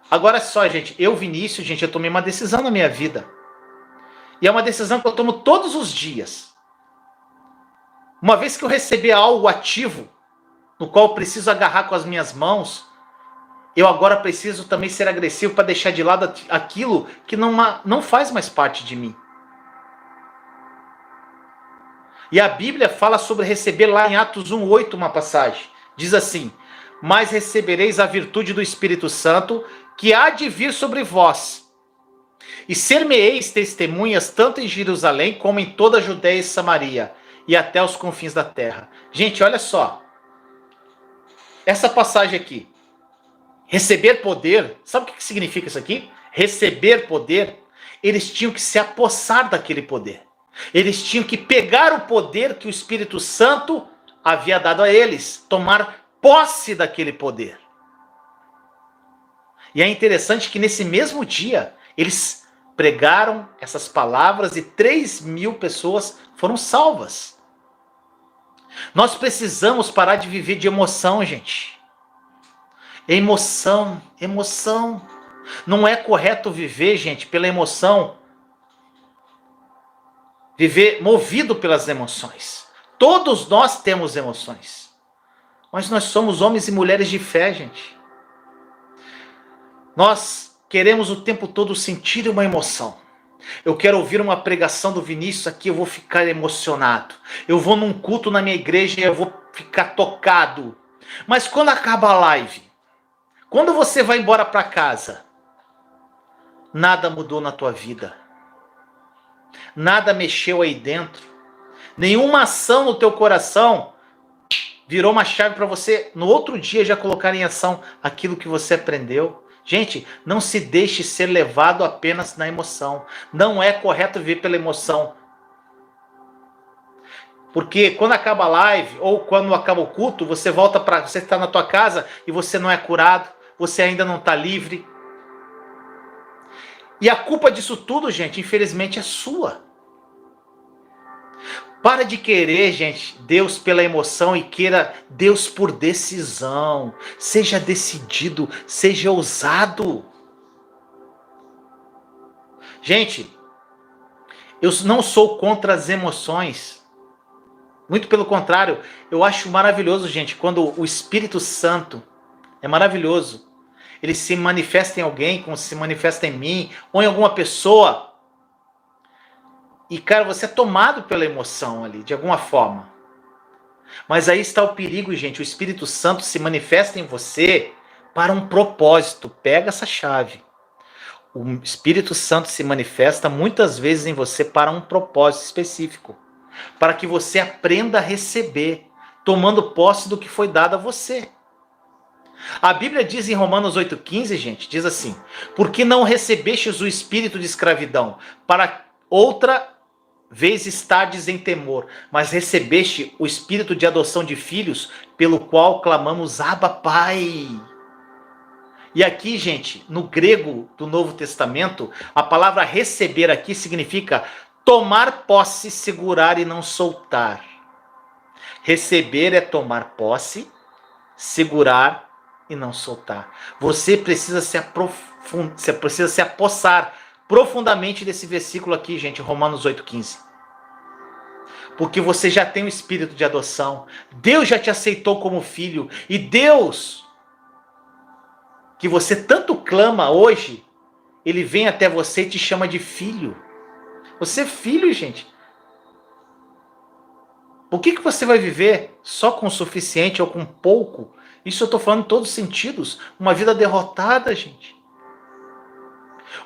Agora só, gente, eu, Vinícius, gente, eu tomei uma decisão na minha vida. E é uma decisão que eu tomo todos os dias. Uma vez que eu receber algo ativo, no qual eu preciso agarrar com as minhas mãos, eu agora preciso também ser agressivo para deixar de lado aquilo que não faz mais parte de mim. E a Bíblia fala sobre receber lá em Atos 1:8 uma passagem. Diz assim: mas recebereis a virtude do Espírito Santo, que há de vir sobre vós. E ser-me-eis testemunhas tanto em Jerusalém como em toda a Judéia e Samaria, e até os confins da terra. Gente, olha só. Essa passagem aqui. Receber poder. Sabe o que significa isso aqui? Receber poder. Eles tinham que se apossar daquele poder. Eles tinham que pegar o poder que o Espírito Santo havia dado a eles. Tomar posse daquele poder. E é interessante que nesse mesmo dia, eles pregaram essas palavras e 3.000 pessoas foram salvas. Nós precisamos parar de viver de emoção, gente. Emoção, emoção. Não é correto viver, gente, pela emoção. Viver movido pelas emoções. Todos nós temos emoções. Mas nós somos homens e mulheres de fé, gente. Nós queremos o tempo todo sentir uma emoção. Eu quero ouvir uma pregação do Vinícius aqui, eu vou ficar emocionado. Eu vou num culto na minha igreja e eu vou ficar tocado. Mas quando acaba a live, quando você vai embora para casa, nada mudou na tua vida. Nada mexeu aí dentro. Nenhuma ação no teu coração virou uma chave para você no outro dia já colocar em ação aquilo que você aprendeu. Gente, não se deixe ser levado apenas na emoção. Não é correto viver pela emoção. Porque quando acaba a live ou quando acaba o culto, você volta para você está na tua casa e você não é curado, você ainda não está livre. E a culpa disso tudo, gente, infelizmente é sua. Para de querer, gente, Deus pela emoção e queira Deus por decisão. Seja decidido, seja ousado. Gente, eu não sou contra as emoções. Muito pelo contrário, eu acho maravilhoso, gente, quando o Espírito Santo, é maravilhoso, ele se manifesta em alguém, como se manifesta em mim, ou em alguma pessoa. E, cara, você é tomado pela emoção ali, de alguma forma. Mas aí está o perigo, gente. O Espírito Santo se manifesta em você para um propósito. Pega essa chave. O Espírito Santo se manifesta muitas vezes em você para um propósito específico. Para que você aprenda a receber, tomando posse do que foi dado a você. A Bíblia diz em Romanos 8,15, gente, diz assim: porque não recebestes o espírito de escravidão, para outra vez estardes em temor, mas recebeste o espírito de adoção de filhos, pelo qual clamamos Abba, Pai. E aqui, gente, no grego do Novo Testamento, a palavra receber aqui significa tomar posse, segurar e não soltar. Receber é tomar posse, segurar e não soltar. Você precisa você precisa se apossar profundamente desse versículo aqui, gente, Romanos 8,15. Porque você já tem o espírito de adoção. Deus já te aceitou como filho. E Deus, que você tanto clama hoje, Ele vem até você e te chama de filho. Você é filho, gente. Por que você vai viver só com o suficiente ou com pouco? Isso eu estou falando em todos os sentidos. Uma vida derrotada, gente.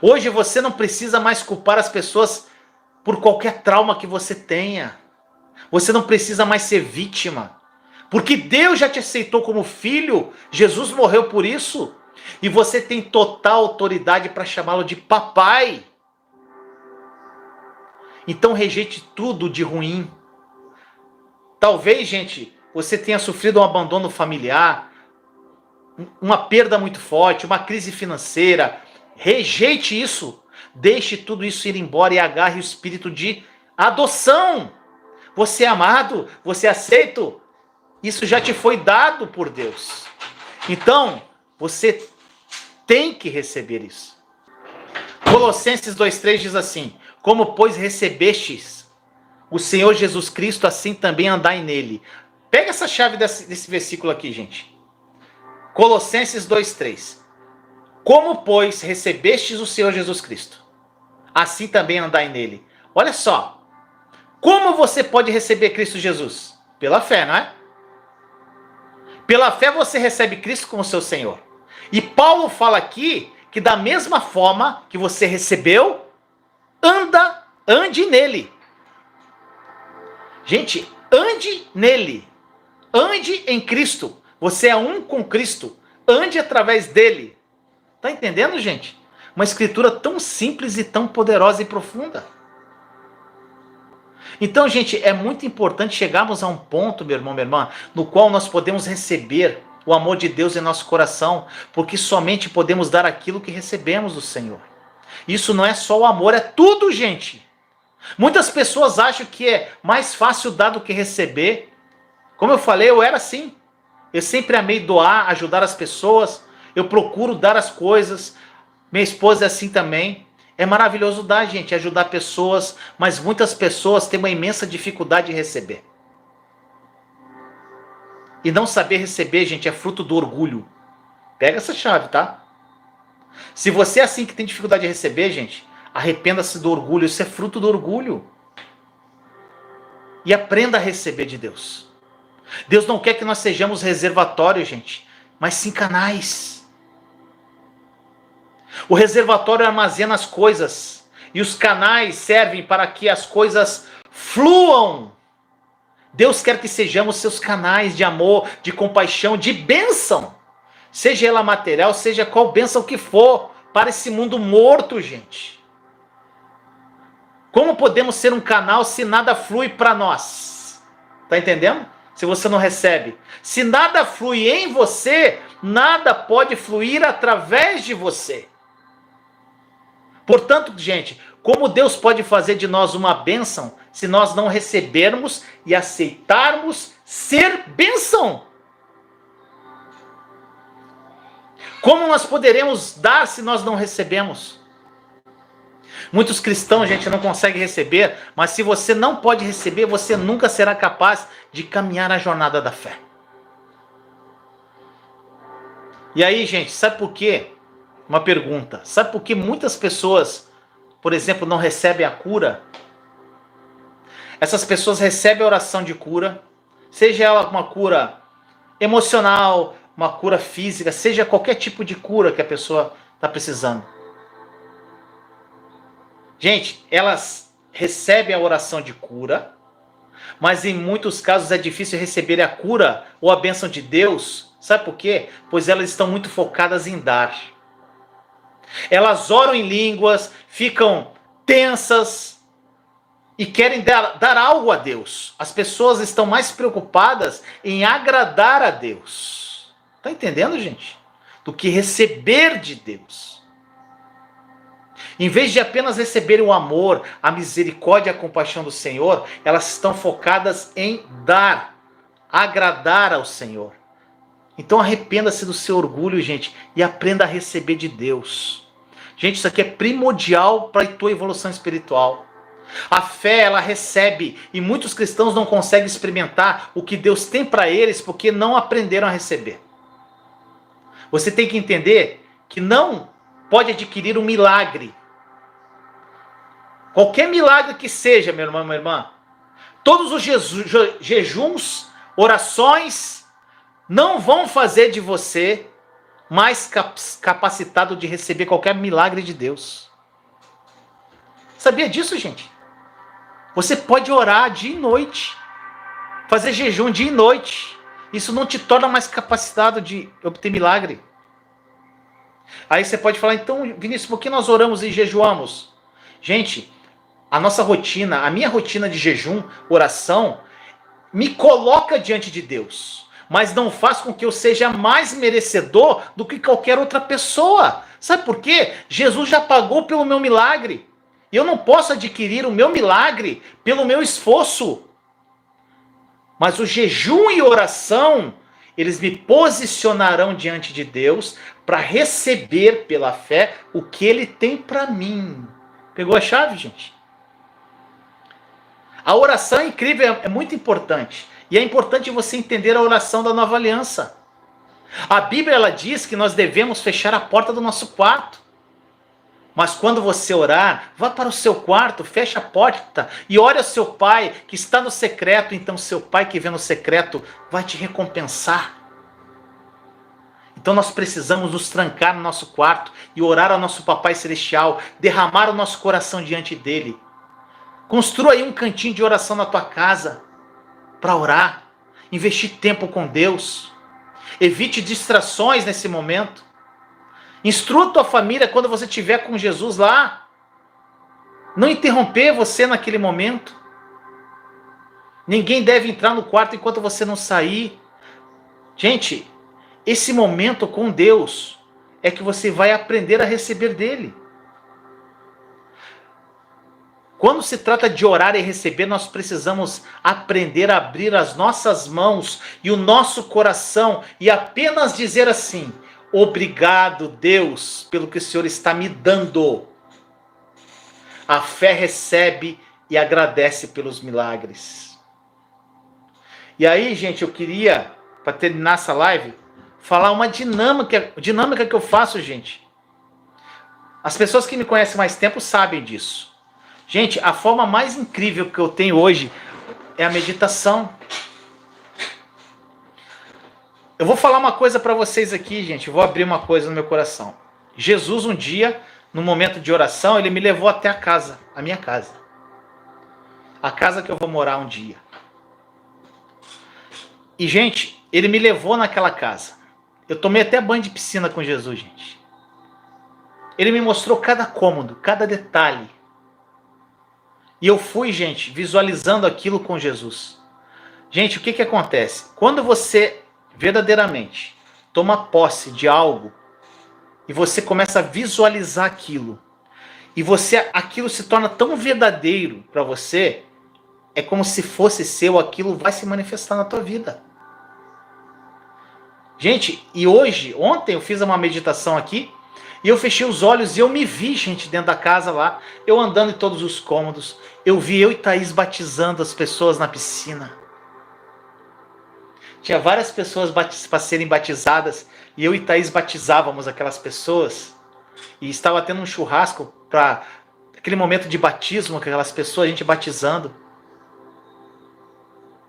Hoje você não precisa mais culpar as pessoas por qualquer trauma que você tenha. Você não precisa mais ser vítima. Porque Deus já te aceitou como filho. Jesus morreu por isso. E você tem total autoridade para chamá-lo de papai. Então rejeite tudo de ruim. Talvez, gente, você tenha sofrido um abandono familiar, uma perda muito forte, uma crise financeira. Rejeite isso. Deixe tudo isso ir embora e agarre o espírito de adoção. Você é amado, você é aceito. Isso já te foi dado por Deus. Então, você tem que receber isso. Colossenses 2,3 diz assim: como, pois, recebestes o Senhor Jesus Cristo, assim também andai nele. Pega essa chave desse versículo aqui, gente. Colossenses 2,3. Como, pois, recebestes o Senhor Jesus Cristo, assim também andai nele. Olha só. Como você pode receber Cristo Jesus? Pela fé, não é? Pela fé você recebe Cristo como seu Senhor. E Paulo fala aqui que da mesma forma que você recebeu, ande nele. Gente, ande nele. Ande em Cristo. Você é um com Cristo. Ande através dele. Tá entendendo, gente? Uma escritura tão simples e tão poderosa e profunda. Então, gente, é muito importante chegarmos a um ponto, meu irmão, minha irmã, no qual nós podemos receber o amor de Deus em nosso coração, porque somente podemos dar aquilo que recebemos do Senhor. Isso não é só o amor, é tudo, gente. Muitas pessoas acham que é mais fácil dar do que receber. Como eu falei, eu era assim. Eu sempre amei doar, ajudar as pessoas. Eu procuro dar as coisas. Minha esposa é assim também. É maravilhoso dar, gente, ajudar pessoas, mas muitas pessoas têm uma imensa dificuldade de receber. E não saber receber, gente, é fruto do orgulho. Pega essa chave, tá? Se você é assim que tem dificuldade de receber, gente, arrependa-se do orgulho. Isso é fruto do orgulho. E aprenda a receber de Deus. Deus não quer que nós sejamos reservatórios, gente, mas sim canais. O reservatório armazena as coisas. E os canais servem para que as coisas fluam. Deus quer que sejamos seus canais de amor, de compaixão, de bênção. Seja ela material, seja qual bênção que for, para esse mundo morto, gente. Como podemos ser um canal se nada flui para nós? Tá entendendo? Se você não recebe. Se nada flui em você, nada pode fluir através de você. Portanto, gente, como Deus pode fazer de nós uma bênção se nós não recebermos e aceitarmos ser bênção? Como nós poderemos dar se nós não recebemos? Muitos cristãos, gente, não conseguem receber, mas se você não pode receber, você nunca será capaz de caminhar a jornada da fé. E aí, gente, sabe por quê? Uma pergunta. Sabe por que muitas pessoas, por exemplo, não recebem a cura? Essas pessoas recebem a oração de cura, seja ela uma cura emocional, uma cura física, seja qualquer tipo de cura que a pessoa está precisando. Gente, elas recebem a oração de cura, mas em muitos casos é difícil receber a cura ou a bênção de Deus. Sabe por quê? Pois elas estão muito focadas em dar. Elas oram em línguas, ficam tensas e querem dar algo a Deus. As pessoas estão mais preocupadas em agradar a Deus. Tá entendendo, gente? Do que receber de Deus. Em vez de apenas receber o amor, a misericórdia e a compaixão do Senhor, elas estão focadas em dar, agradar ao Senhor. Então arrependa-se do seu orgulho, gente, e aprenda a receber de Deus. Gente, isso aqui é primordial para a tua evolução espiritual. A fé, ela recebe, e muitos cristãos não conseguem experimentar o que Deus tem para eles porque não aprenderam a receber. Você tem que entender que não pode adquirir um milagre. Qualquer milagre que seja, meu irmão, minha irmã, todos os jejuns, orações, não vão fazer de você mais capacitado de receber qualquer milagre de Deus. Sabia disso, gente? Você pode orar dia e noite, fazer jejum dia e noite. Isso não te torna mais capacitado de obter milagre. Aí você pode falar, então, Vinícius, por que nós oramos e jejuamos? Gente, a nossa rotina, a minha rotina de jejum, oração, me coloca diante de Deus, mas não faz com que eu seja mais merecedor do que qualquer outra pessoa. Sabe por quê? Jesus já pagou pelo meu milagre. E eu não posso adquirir o meu milagre pelo meu esforço. Mas o jejum e oração, eles me posicionarão diante de Deus para receber pela fé o que Ele tem para mim. Pegou a chave, gente? A oração é incrível, é muito importante. E é importante você entender a oração da nova aliança. A Bíblia ela diz que nós devemos fechar a porta do nosso quarto. Mas quando você orar, vá para o seu quarto, feche a porta e ore ao seu pai que está no secreto. Então seu pai que vê no secreto vai te recompensar. Então nós precisamos nos trancar no nosso quarto e orar ao nosso papai celestial, derramar o nosso coração diante dele. Construa aí um cantinho de oração na tua casa para orar, investir tempo com Deus. Evite distrações nesse momento. Instrua tua família quando você estiver com Jesus lá. Não interromper você naquele momento. Ninguém deve entrar no quarto enquanto você não sair. Gente, esse momento com Deus é que você vai aprender a receber dele. Quando se trata de orar e receber, nós precisamos aprender a abrir as nossas mãos e o nosso coração e apenas dizer assim: obrigado, Deus, pelo que o Senhor está me dando. A fé recebe e agradece pelos milagres. E aí, gente, eu queria, para terminar essa live, falar uma dinâmica que eu faço, gente. As pessoas que me conhecem mais tempo sabem disso. Gente, a forma mais incrível que eu tenho hoje é a meditação. Eu vou falar uma coisa para vocês aqui, gente. Eu vou abrir uma coisa no meu coração. Jesus, um dia, no momento de oração, ele me levou até a minha casa. A casa que eu vou morar um dia. E, gente, ele me levou naquela casa. Eu tomei até banho de piscina com Jesus, gente. Ele me mostrou cada cômodo, cada detalhe. E eu fui, gente, visualizando aquilo com Jesus. Gente, o que acontece? Quando você verdadeiramente toma posse de algo e você começa a visualizar aquilo e aquilo se torna tão verdadeiro para você, é como se fosse seu, aquilo vai se manifestar na tua vida. Gente, e ontem eu fiz uma meditação aqui e eu fechei os olhos e eu me vi, gente, dentro da casa lá, eu andando em todos os cômodos, eu vi eu e Thaís batizando as pessoas na piscina. Tinha várias pessoas para serem batizadas e eu e Thaís batizávamos aquelas pessoas e estava tendo um churrasco para aquele momento de batismo, aquelas pessoas, a gente batizando.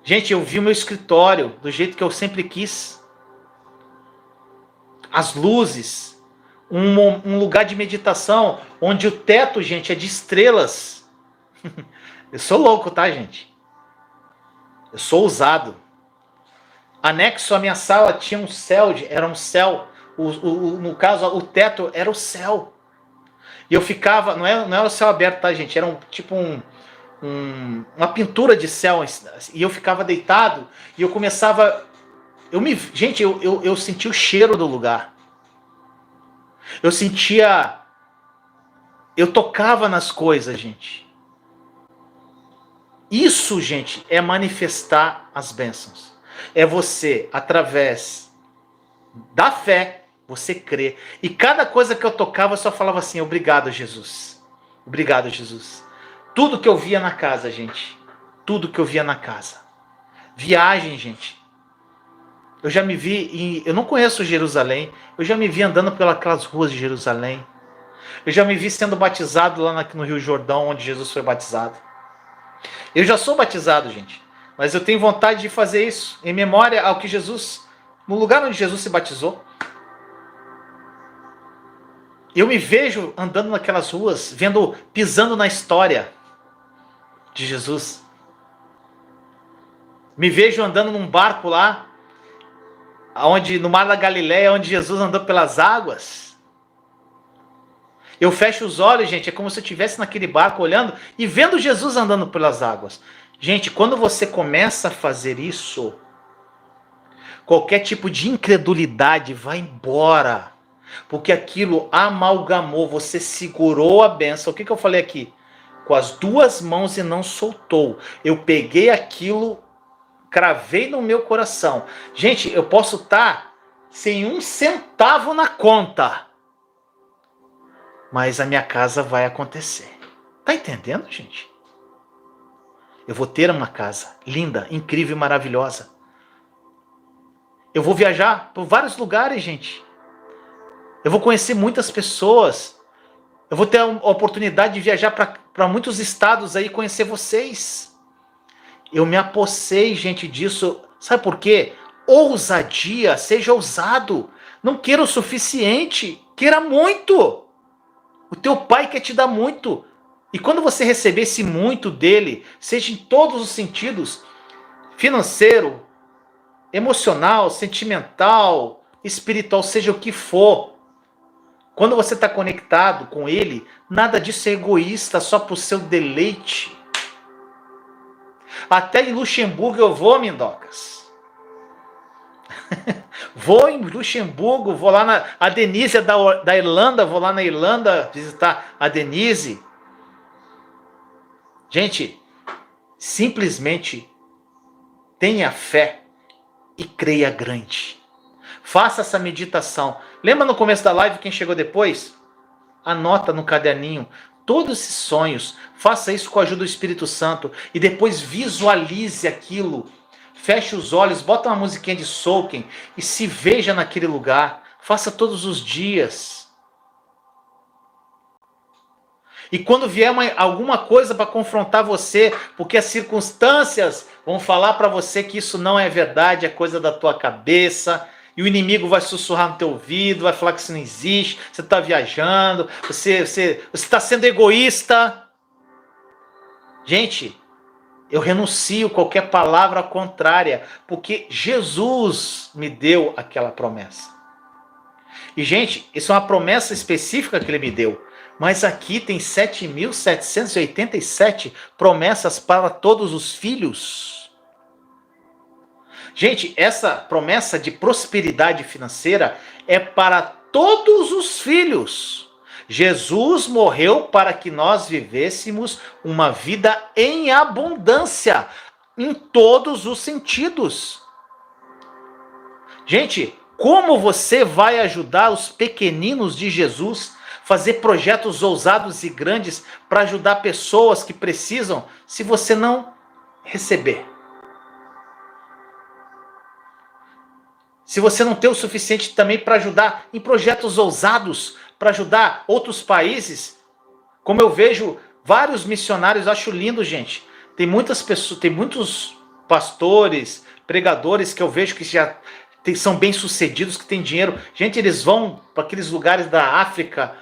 Gente, eu vi o meu escritório do jeito que eu sempre quis. As luzes, um lugar de meditação onde o teto, gente, é de estrelas. Eu sou louco, tá, gente? Eu sou ousado. Anexo à minha sala tinha um céu, era um céu. No caso, o teto era o céu. E eu ficava, não era o céu aberto, tá, gente? Era uma pintura de céu. E eu ficava deitado e eu começava. Gente, eu senti o cheiro do lugar. Eu tocava nas coisas, gente. Isso, gente, é manifestar as bênçãos. É você, através da fé, você crer. E cada coisa que eu tocava, eu só falava assim: obrigado, Jesus. Obrigado, Jesus. Tudo que eu via na casa, gente. Tudo que eu via na casa. Viagem, gente. Eu já me vi, eu não conheço Jerusalém, eu já me vi andando pelas ruas de Jerusalém. Eu já me vi sendo batizado lá no Rio Jordão, onde Jesus foi batizado. Eu já sou batizado, gente, mas eu tenho vontade de fazer isso em memória ao que Jesus, no lugar onde Jesus se batizou. Eu me vejo andando naquelas ruas, pisando na história de Jesus. Me vejo andando num barco lá, no Mar da Galileia, onde Jesus andou pelas águas. Eu fecho os olhos, gente, é como se eu estivesse naquele barco olhando e vendo Jesus andando pelas águas. Gente, quando você começa a fazer isso, qualquer tipo de incredulidade vai embora. Porque aquilo amalgamou, você segurou a bênção. O que eu falei aqui? Com as duas mãos e não soltou. Eu peguei aquilo cravei no meu coração. Gente, eu posso estar sem um centavo na conta, mas a minha casa vai acontecer. Tá entendendo, gente? Eu vou ter uma casa linda, incrível e maravilhosa. Eu vou viajar por vários lugares, gente. Eu vou conhecer muitas pessoas. Eu vou ter a oportunidade de viajar para muitos estados aí, conhecer vocês. Eu me apossei, gente, disso. Sabe por quê? Ousadia, seja ousado. Não queira o suficiente, queira muito. O teu pai quer te dar muito. E quando você receber esse muito dele, seja em todos os sentidos, financeiro, emocional, sentimental, espiritual, seja o que for, quando você está conectado com ele, nada disso é egoísta, só para o seu deleite. Até em Luxemburgo eu vou, Mindocas. Vou em Luxemburgo, vou lá a Denise é da Irlanda, vou lá na Irlanda visitar a Denise. Gente, simplesmente tenha fé e creia grande. Faça essa meditação. Lembra no começo da live, quem chegou depois? Anota no caderninho todos esses sonhos. Faça isso com a ajuda do Espírito Santo. E depois visualize aquilo. Feche os olhos, bota uma musiquinha de Soaking e se veja naquele lugar. Faça todos os dias. E quando vier alguma coisa para confrontar você, porque as circunstâncias vão falar para você que isso não é verdade, é coisa da tua cabeça, e o inimigo vai sussurrar no teu ouvido, vai falar que isso não existe, você está viajando, você está sendo egoísta. Gente, eu renuncio a qualquer palavra contrária, porque Jesus me deu aquela promessa. E, gente, isso é uma promessa específica que ele me deu. Mas aqui tem 7.787 promessas para todos os filhos. Gente, essa promessa de prosperidade financeira é para todos os filhos. Jesus morreu para que nós vivêssemos uma vida em abundância, em todos os sentidos. Gente, como você vai ajudar os pequeninos de Jesus? Fazer projetos ousados e grandes para ajudar pessoas que precisam, se você não receber. Se você não tem o suficiente também para ajudar em projetos ousados, para ajudar outros países, como eu vejo vários missionários, acho lindo, gente. Tem muitas pessoas, tem muitos pastores, pregadores que eu vejo que já são bem-sucedidos, que têm dinheiro. Gente, eles vão para aqueles lugares da África,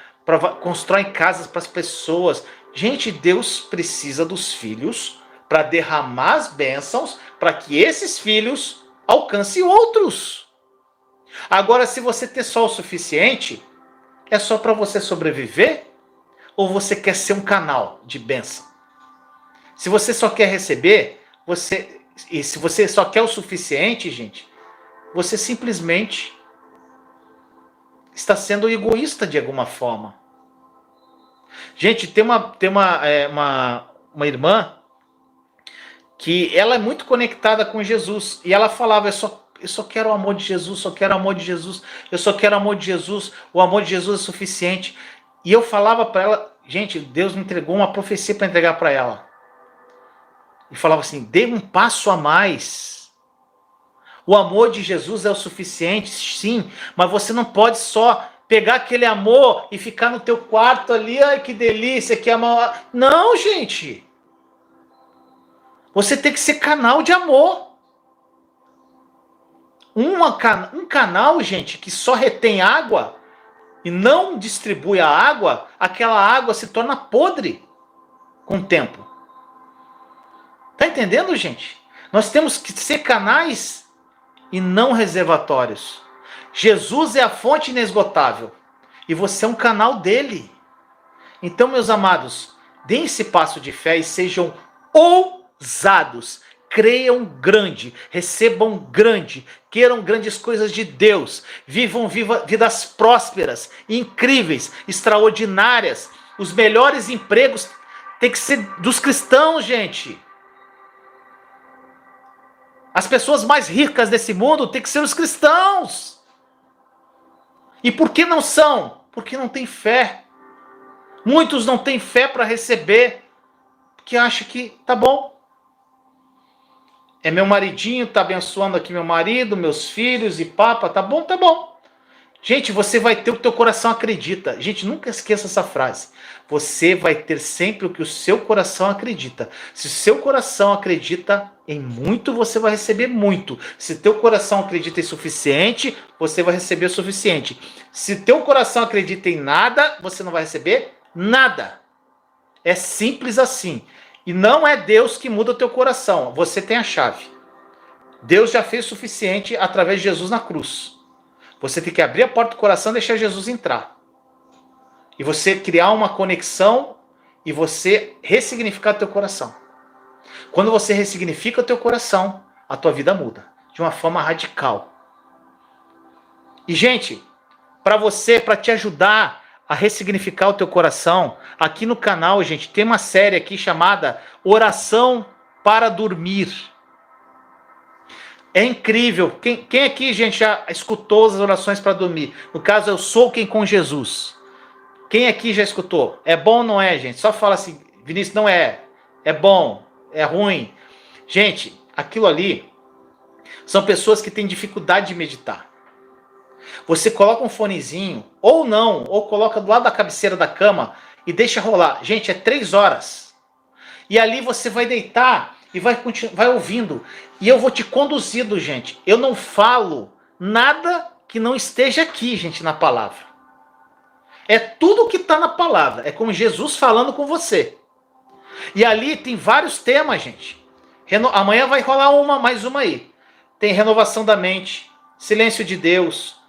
constroem casas para as pessoas. Gente, Deus precisa dos filhos para derramar as bênçãos para que esses filhos alcancem outros. Agora, se você ter só o suficiente, é só para você sobreviver? Ou você quer ser um canal de bênção? Se você só quer receber, e se você só quer o suficiente, gente, você simplesmente está sendo egoísta de alguma forma. Gente, tem uma irmã que ela é muito conectada com Jesus. E ela falava, eu só quero o amor de Jesus, só quero o amor de Jesus, eu só quero o amor de Jesus, o amor de Jesus é suficiente. E eu falava para ela, gente, Deus me entregou uma profecia para entregar para ela. E falava assim, dê um passo a mais. O amor de Jesus é o suficiente, sim, mas você não pode só pegar aquele amor e ficar no teu quarto ali, ai que delícia, que amor. Não, gente. Você tem que ser canal de amor. Um canal, gente, que só retém água e não distribui a água, aquela água se torna podre com o tempo. Tá entendendo, gente? Nós temos que ser canais e não reservatórios. Jesus é a fonte inesgotável e você é um canal dele. Então, meus amados, deem esse passo de fé e sejam ousados. Creiam grande, recebam grande, queiram grandes coisas de Deus, vivam vidas prósperas, incríveis, extraordinárias. Os melhores empregos têm que ser dos cristãos, gente. As pessoas mais ricas desse mundo têm que ser os cristãos. E por que não são? Porque não têm fé. Muitos não têm fé para receber, porque acham que tá bom. É meu maridinho, tá abençoando aqui meu marido, meus filhos e papa, tá bom, tá bom. Gente, você vai ter o que o teu coração acredita. Gente, nunca esqueça essa frase. Você vai ter sempre o que o seu coração acredita. Se o seu coração acredita em muito, você vai receber muito. Se teu coração acredita em suficiente, você vai receber o suficiente. Se teu coração acredita em nada, você não vai receber nada. É simples assim. E não é Deus que muda o teu coração. Você tem a chave. Deus já fez o suficiente através de Jesus na cruz. Você tem que abrir a porta do coração e deixar Jesus entrar. E você criar uma conexão e você ressignificar o teu coração. Quando você ressignifica o teu coração, a tua vida muda. De uma forma radical. E, gente, para te ajudar a ressignificar o teu coração, aqui no canal, gente, tem uma série aqui chamada Oração para Dormir. É incrível. Quem aqui, gente, já escutou as orações para dormir? No caso, eu sou quem com Jesus. Quem aqui já escutou? É bom ou não é, gente? Só fala assim, Vinícius, não é. É bom, é ruim. Gente, aquilo ali são pessoas que têm dificuldade de meditar. Você coloca um fonezinho, ou não, ou coloca do lado da cabeceira da cama e deixa rolar. Gente, é 3 horas. E ali você vai deitar e vai ouvindo. E eu vou te conduzindo, gente. Eu não falo nada que não esteja aqui, gente, na palavra. É tudo que está na palavra. É como Jesus falando com você. E ali tem vários temas, gente. Amanhã vai rolar mais uma aí. Tem renovação da mente, silêncio de Deus,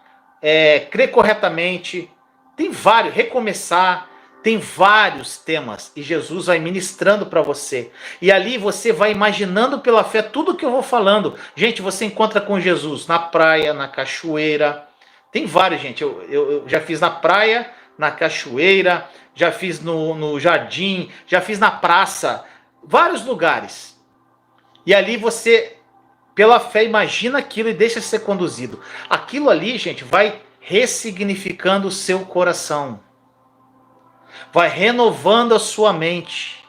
crer corretamente. Tem vários, recomeçar. Tem vários temas e Jesus vai ministrando para você. E ali você vai imaginando pela fé tudo que eu vou falando. Gente, você encontra com Jesus na praia, na cachoeira. Tem vários, gente. Eu já fiz na praia, na cachoeira, já fiz no jardim, já fiz na praça. Vários lugares. E ali você, pela fé, imagina aquilo e deixa ser conduzido. Aquilo ali, gente, vai ressignificando o seu coração. Vai renovando a sua mente.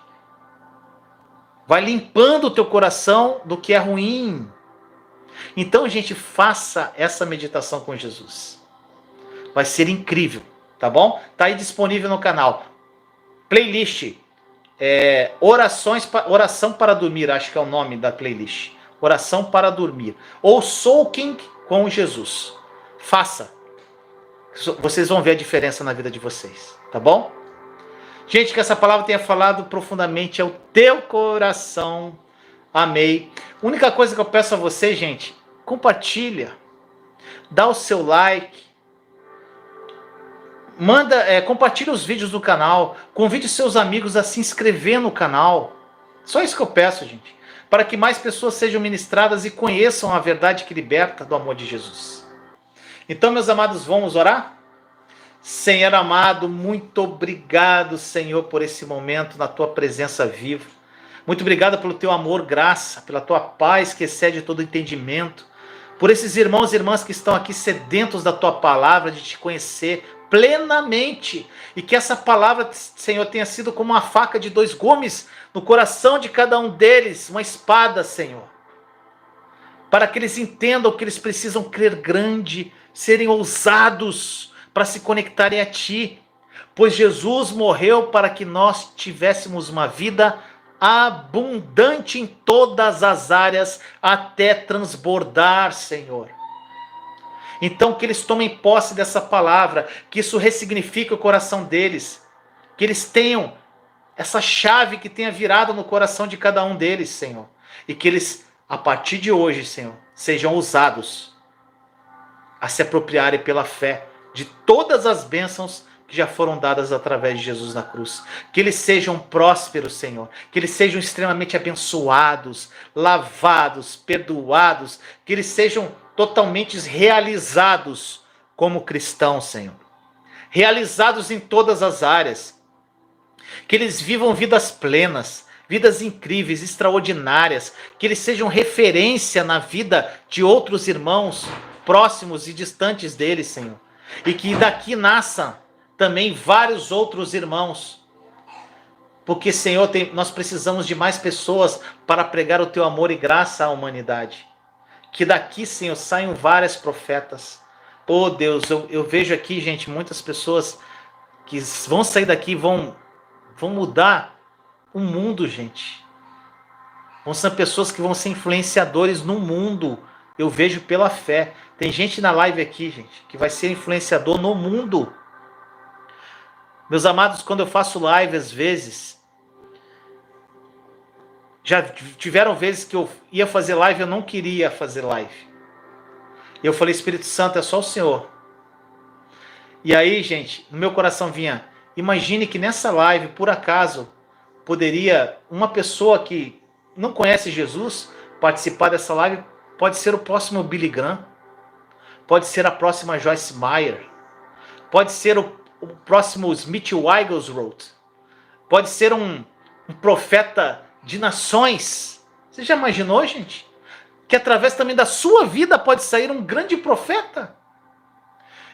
Vai limpando o teu coração do que é ruim. Então, gente, faça essa meditação com Jesus. Vai ser incrível, tá bom? Tá aí disponível no canal. Playlist. Oração para dormir, acho que é o nome da playlist. Oração para dormir. Ou Soaking com Jesus. Faça. Vocês vão ver a diferença na vida de vocês, tá bom? Gente, que essa palavra tenha falado profundamente ao teu coração. Amém. A única coisa que eu peço a você, gente, compartilha. Dá o seu like. Compartilha os vídeos do canal. Convide seus amigos a se inscrever no canal. Só isso que eu peço, gente. Para que mais pessoas sejam ministradas e conheçam a verdade que liberta do amor de Jesus. Então, meus amados, vamos orar? Senhor amado, muito obrigado, Senhor, por esse momento na tua presença viva. Muito obrigado pelo teu amor, graça, pela tua paz que excede todo entendimento. Por esses irmãos e irmãs que estão aqui sedentos da tua palavra, de te conhecer plenamente. E que essa palavra, Senhor, tenha sido como uma faca de 2 gumes no coração de cada um deles, uma espada, Senhor. Para que eles entendam que eles precisam crer grande, serem ousados, para se conectarem a ti, pois Jesus morreu para que nós tivéssemos uma vida abundante em todas as áreas, até transbordar, Senhor. Então que eles tomem posse dessa palavra, que isso ressignifique o coração deles, que eles tenham essa chave que tenha virado no coração de cada um deles, Senhor, e que eles, a partir de hoje, Senhor, sejam ousados a se apropriarem pela fé de todas as bênçãos que já foram dadas através de Jesus na cruz. Que eles sejam prósperos, Senhor. Que eles sejam extremamente abençoados, lavados, perdoados. Que eles sejam totalmente realizados como cristãos, Senhor. Realizados em todas as áreas. Que eles vivam vidas plenas, vidas incríveis, extraordinárias, que eles sejam referência na vida de outros irmãos próximos e distantes deles, Senhor. E que daqui nasçam também vários outros irmãos. Porque, Senhor, nós precisamos de mais pessoas para pregar o teu amor e graça à humanidade. Que daqui, Senhor, saiam várias profetas. Oh, Deus, eu vejo aqui, gente, muitas pessoas que vão sair daqui, vão mudar o mundo, gente. Vão ser pessoas que vão ser influenciadores no mundo. Eu vejo pela fé. Tem gente na live aqui, gente, que vai ser influenciador no mundo. Meus amados, quando eu faço live, às vezes, já tiveram vezes que eu ia fazer live, eu não queria fazer live. E eu falei, Espírito Santo, é só o Senhor. E aí, gente, no meu coração vinha, imagine que nessa live, por acaso, poderia uma pessoa que não conhece Jesus participar dessa live. Pode ser o próximo Billy Graham, pode ser a próxima Joyce Meyer, pode ser o próximo Smith Wigglesworth, pode ser um profeta de nações. Você já imaginou, gente? Que através também da sua vida pode sair um grande profeta.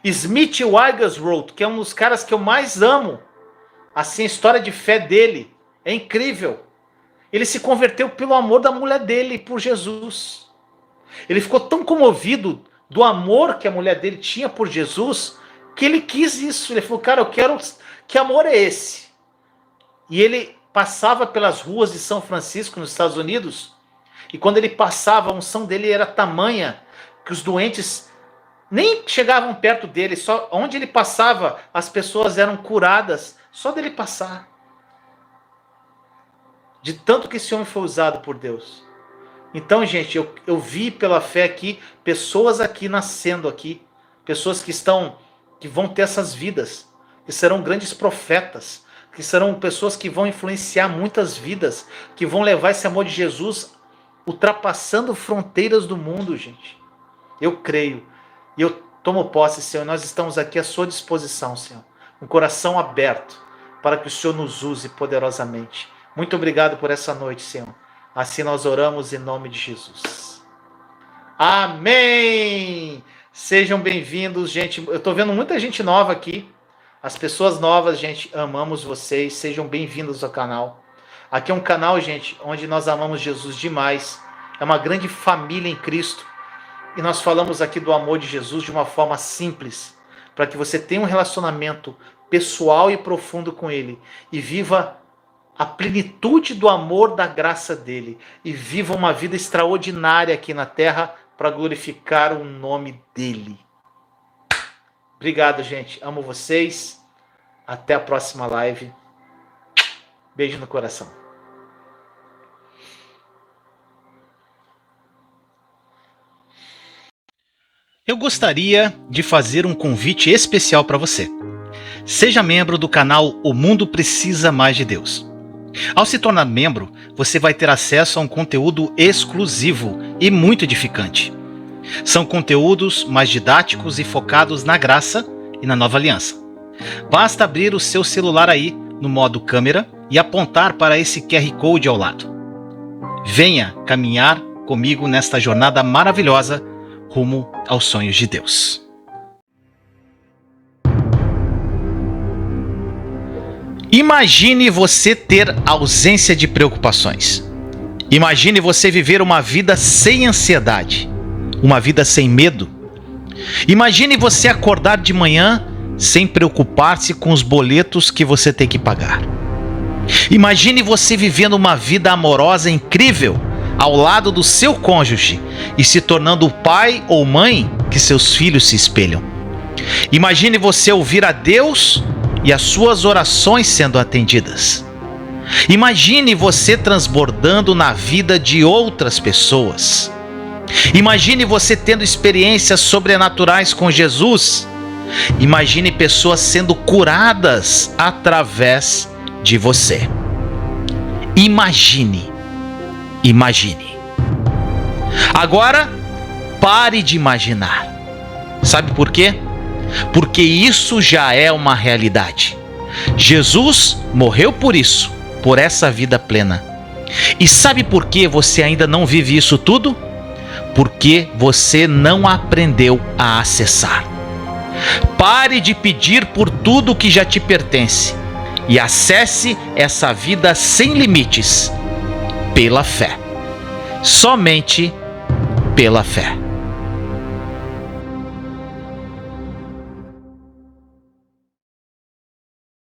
Smith Wigglesworth, que é um dos caras que eu mais amo, assim, a história de fé dele é incrível. Ele se converteu pelo amor da mulher dele por Jesus. Ele ficou tão comovido do amor que a mulher dele tinha por Jesus, que ele quis isso. Ele falou, cara, eu quero... Que amor é esse? E ele passava pelas ruas de São Francisco, nos Estados Unidos, e quando ele passava, a unção dele era tamanha que os doentes nem chegavam perto dele. Só onde ele passava, as pessoas eram curadas, só dele passar. De tanto que esse homem foi usado por Deus. Então, gente, eu vi pela fé aqui, pessoas aqui nascendo aqui, pessoas que vão ter essas vidas, que serão grandes profetas, que serão pessoas que vão influenciar muitas vidas, que vão levar esse amor de Jesus ultrapassando fronteiras do mundo, gente. Eu creio. E eu tomo posse, Senhor. Nós estamos aqui à sua disposição, Senhor. Um coração aberto para que o Senhor nos use poderosamente. Muito obrigado por essa noite, Senhor. Assim nós oramos em nome de Jesus. Amém! Sejam bem-vindos, gente. Eu estou vendo muita gente nova aqui. As pessoas novas, gente, amamos vocês. Sejam bem-vindos ao canal. Aqui é um canal, gente, onde nós amamos Jesus demais. É uma grande família em Cristo. E nós falamos aqui do amor de Jesus de uma forma simples, para que você tenha um relacionamento pessoal e profundo com Ele. E viva a plenitude do amor da graça dEle. E viva uma vida extraordinária aqui na terra para glorificar o nome dEle. Obrigado, gente. Amo vocês. Até a próxima live. Beijo no coração. Eu gostaria de fazer um convite especial para você. Seja membro do canal O Mundo Precisa Mais de Deus. Ao se tornar membro, você vai ter acesso a um conteúdo exclusivo e muito edificante. São conteúdos mais didáticos e focados na graça e na nova aliança. Basta abrir o seu celular aí no modo câmera e apontar para esse QR Code ao lado. Venha caminhar comigo nesta jornada maravilhosa rumo aos sonhos de Deus. Imagine você ter ausência de preocupações. Imagine você viver uma vida sem ansiedade, uma vida sem medo. Imagine você acordar de manhã sem preocupar-se com os boletos que você tem que pagar. Imagine você vivendo uma vida amorosa incrível ao lado do seu cônjuge e se tornando o pai ou mãe que seus filhos se espelham. Imagine você ouvir a Deus e as suas orações sendo atendidas. Imagine você transbordando na vida de outras pessoas. Imagine você tendo experiências sobrenaturais com Jesus. Imagine pessoas sendo curadas através de você. Imagine. Agora, pare de imaginar. Sabe por quê? Porque isso já é uma realidade. Jesus morreu por isso, por essa vida plena. E sabe por que você ainda não vive isso tudo? Porque você não aprendeu a acessar. Pare de pedir por tudo que já te pertence e acesse essa vida sem limites pela fé. Somente pela fé.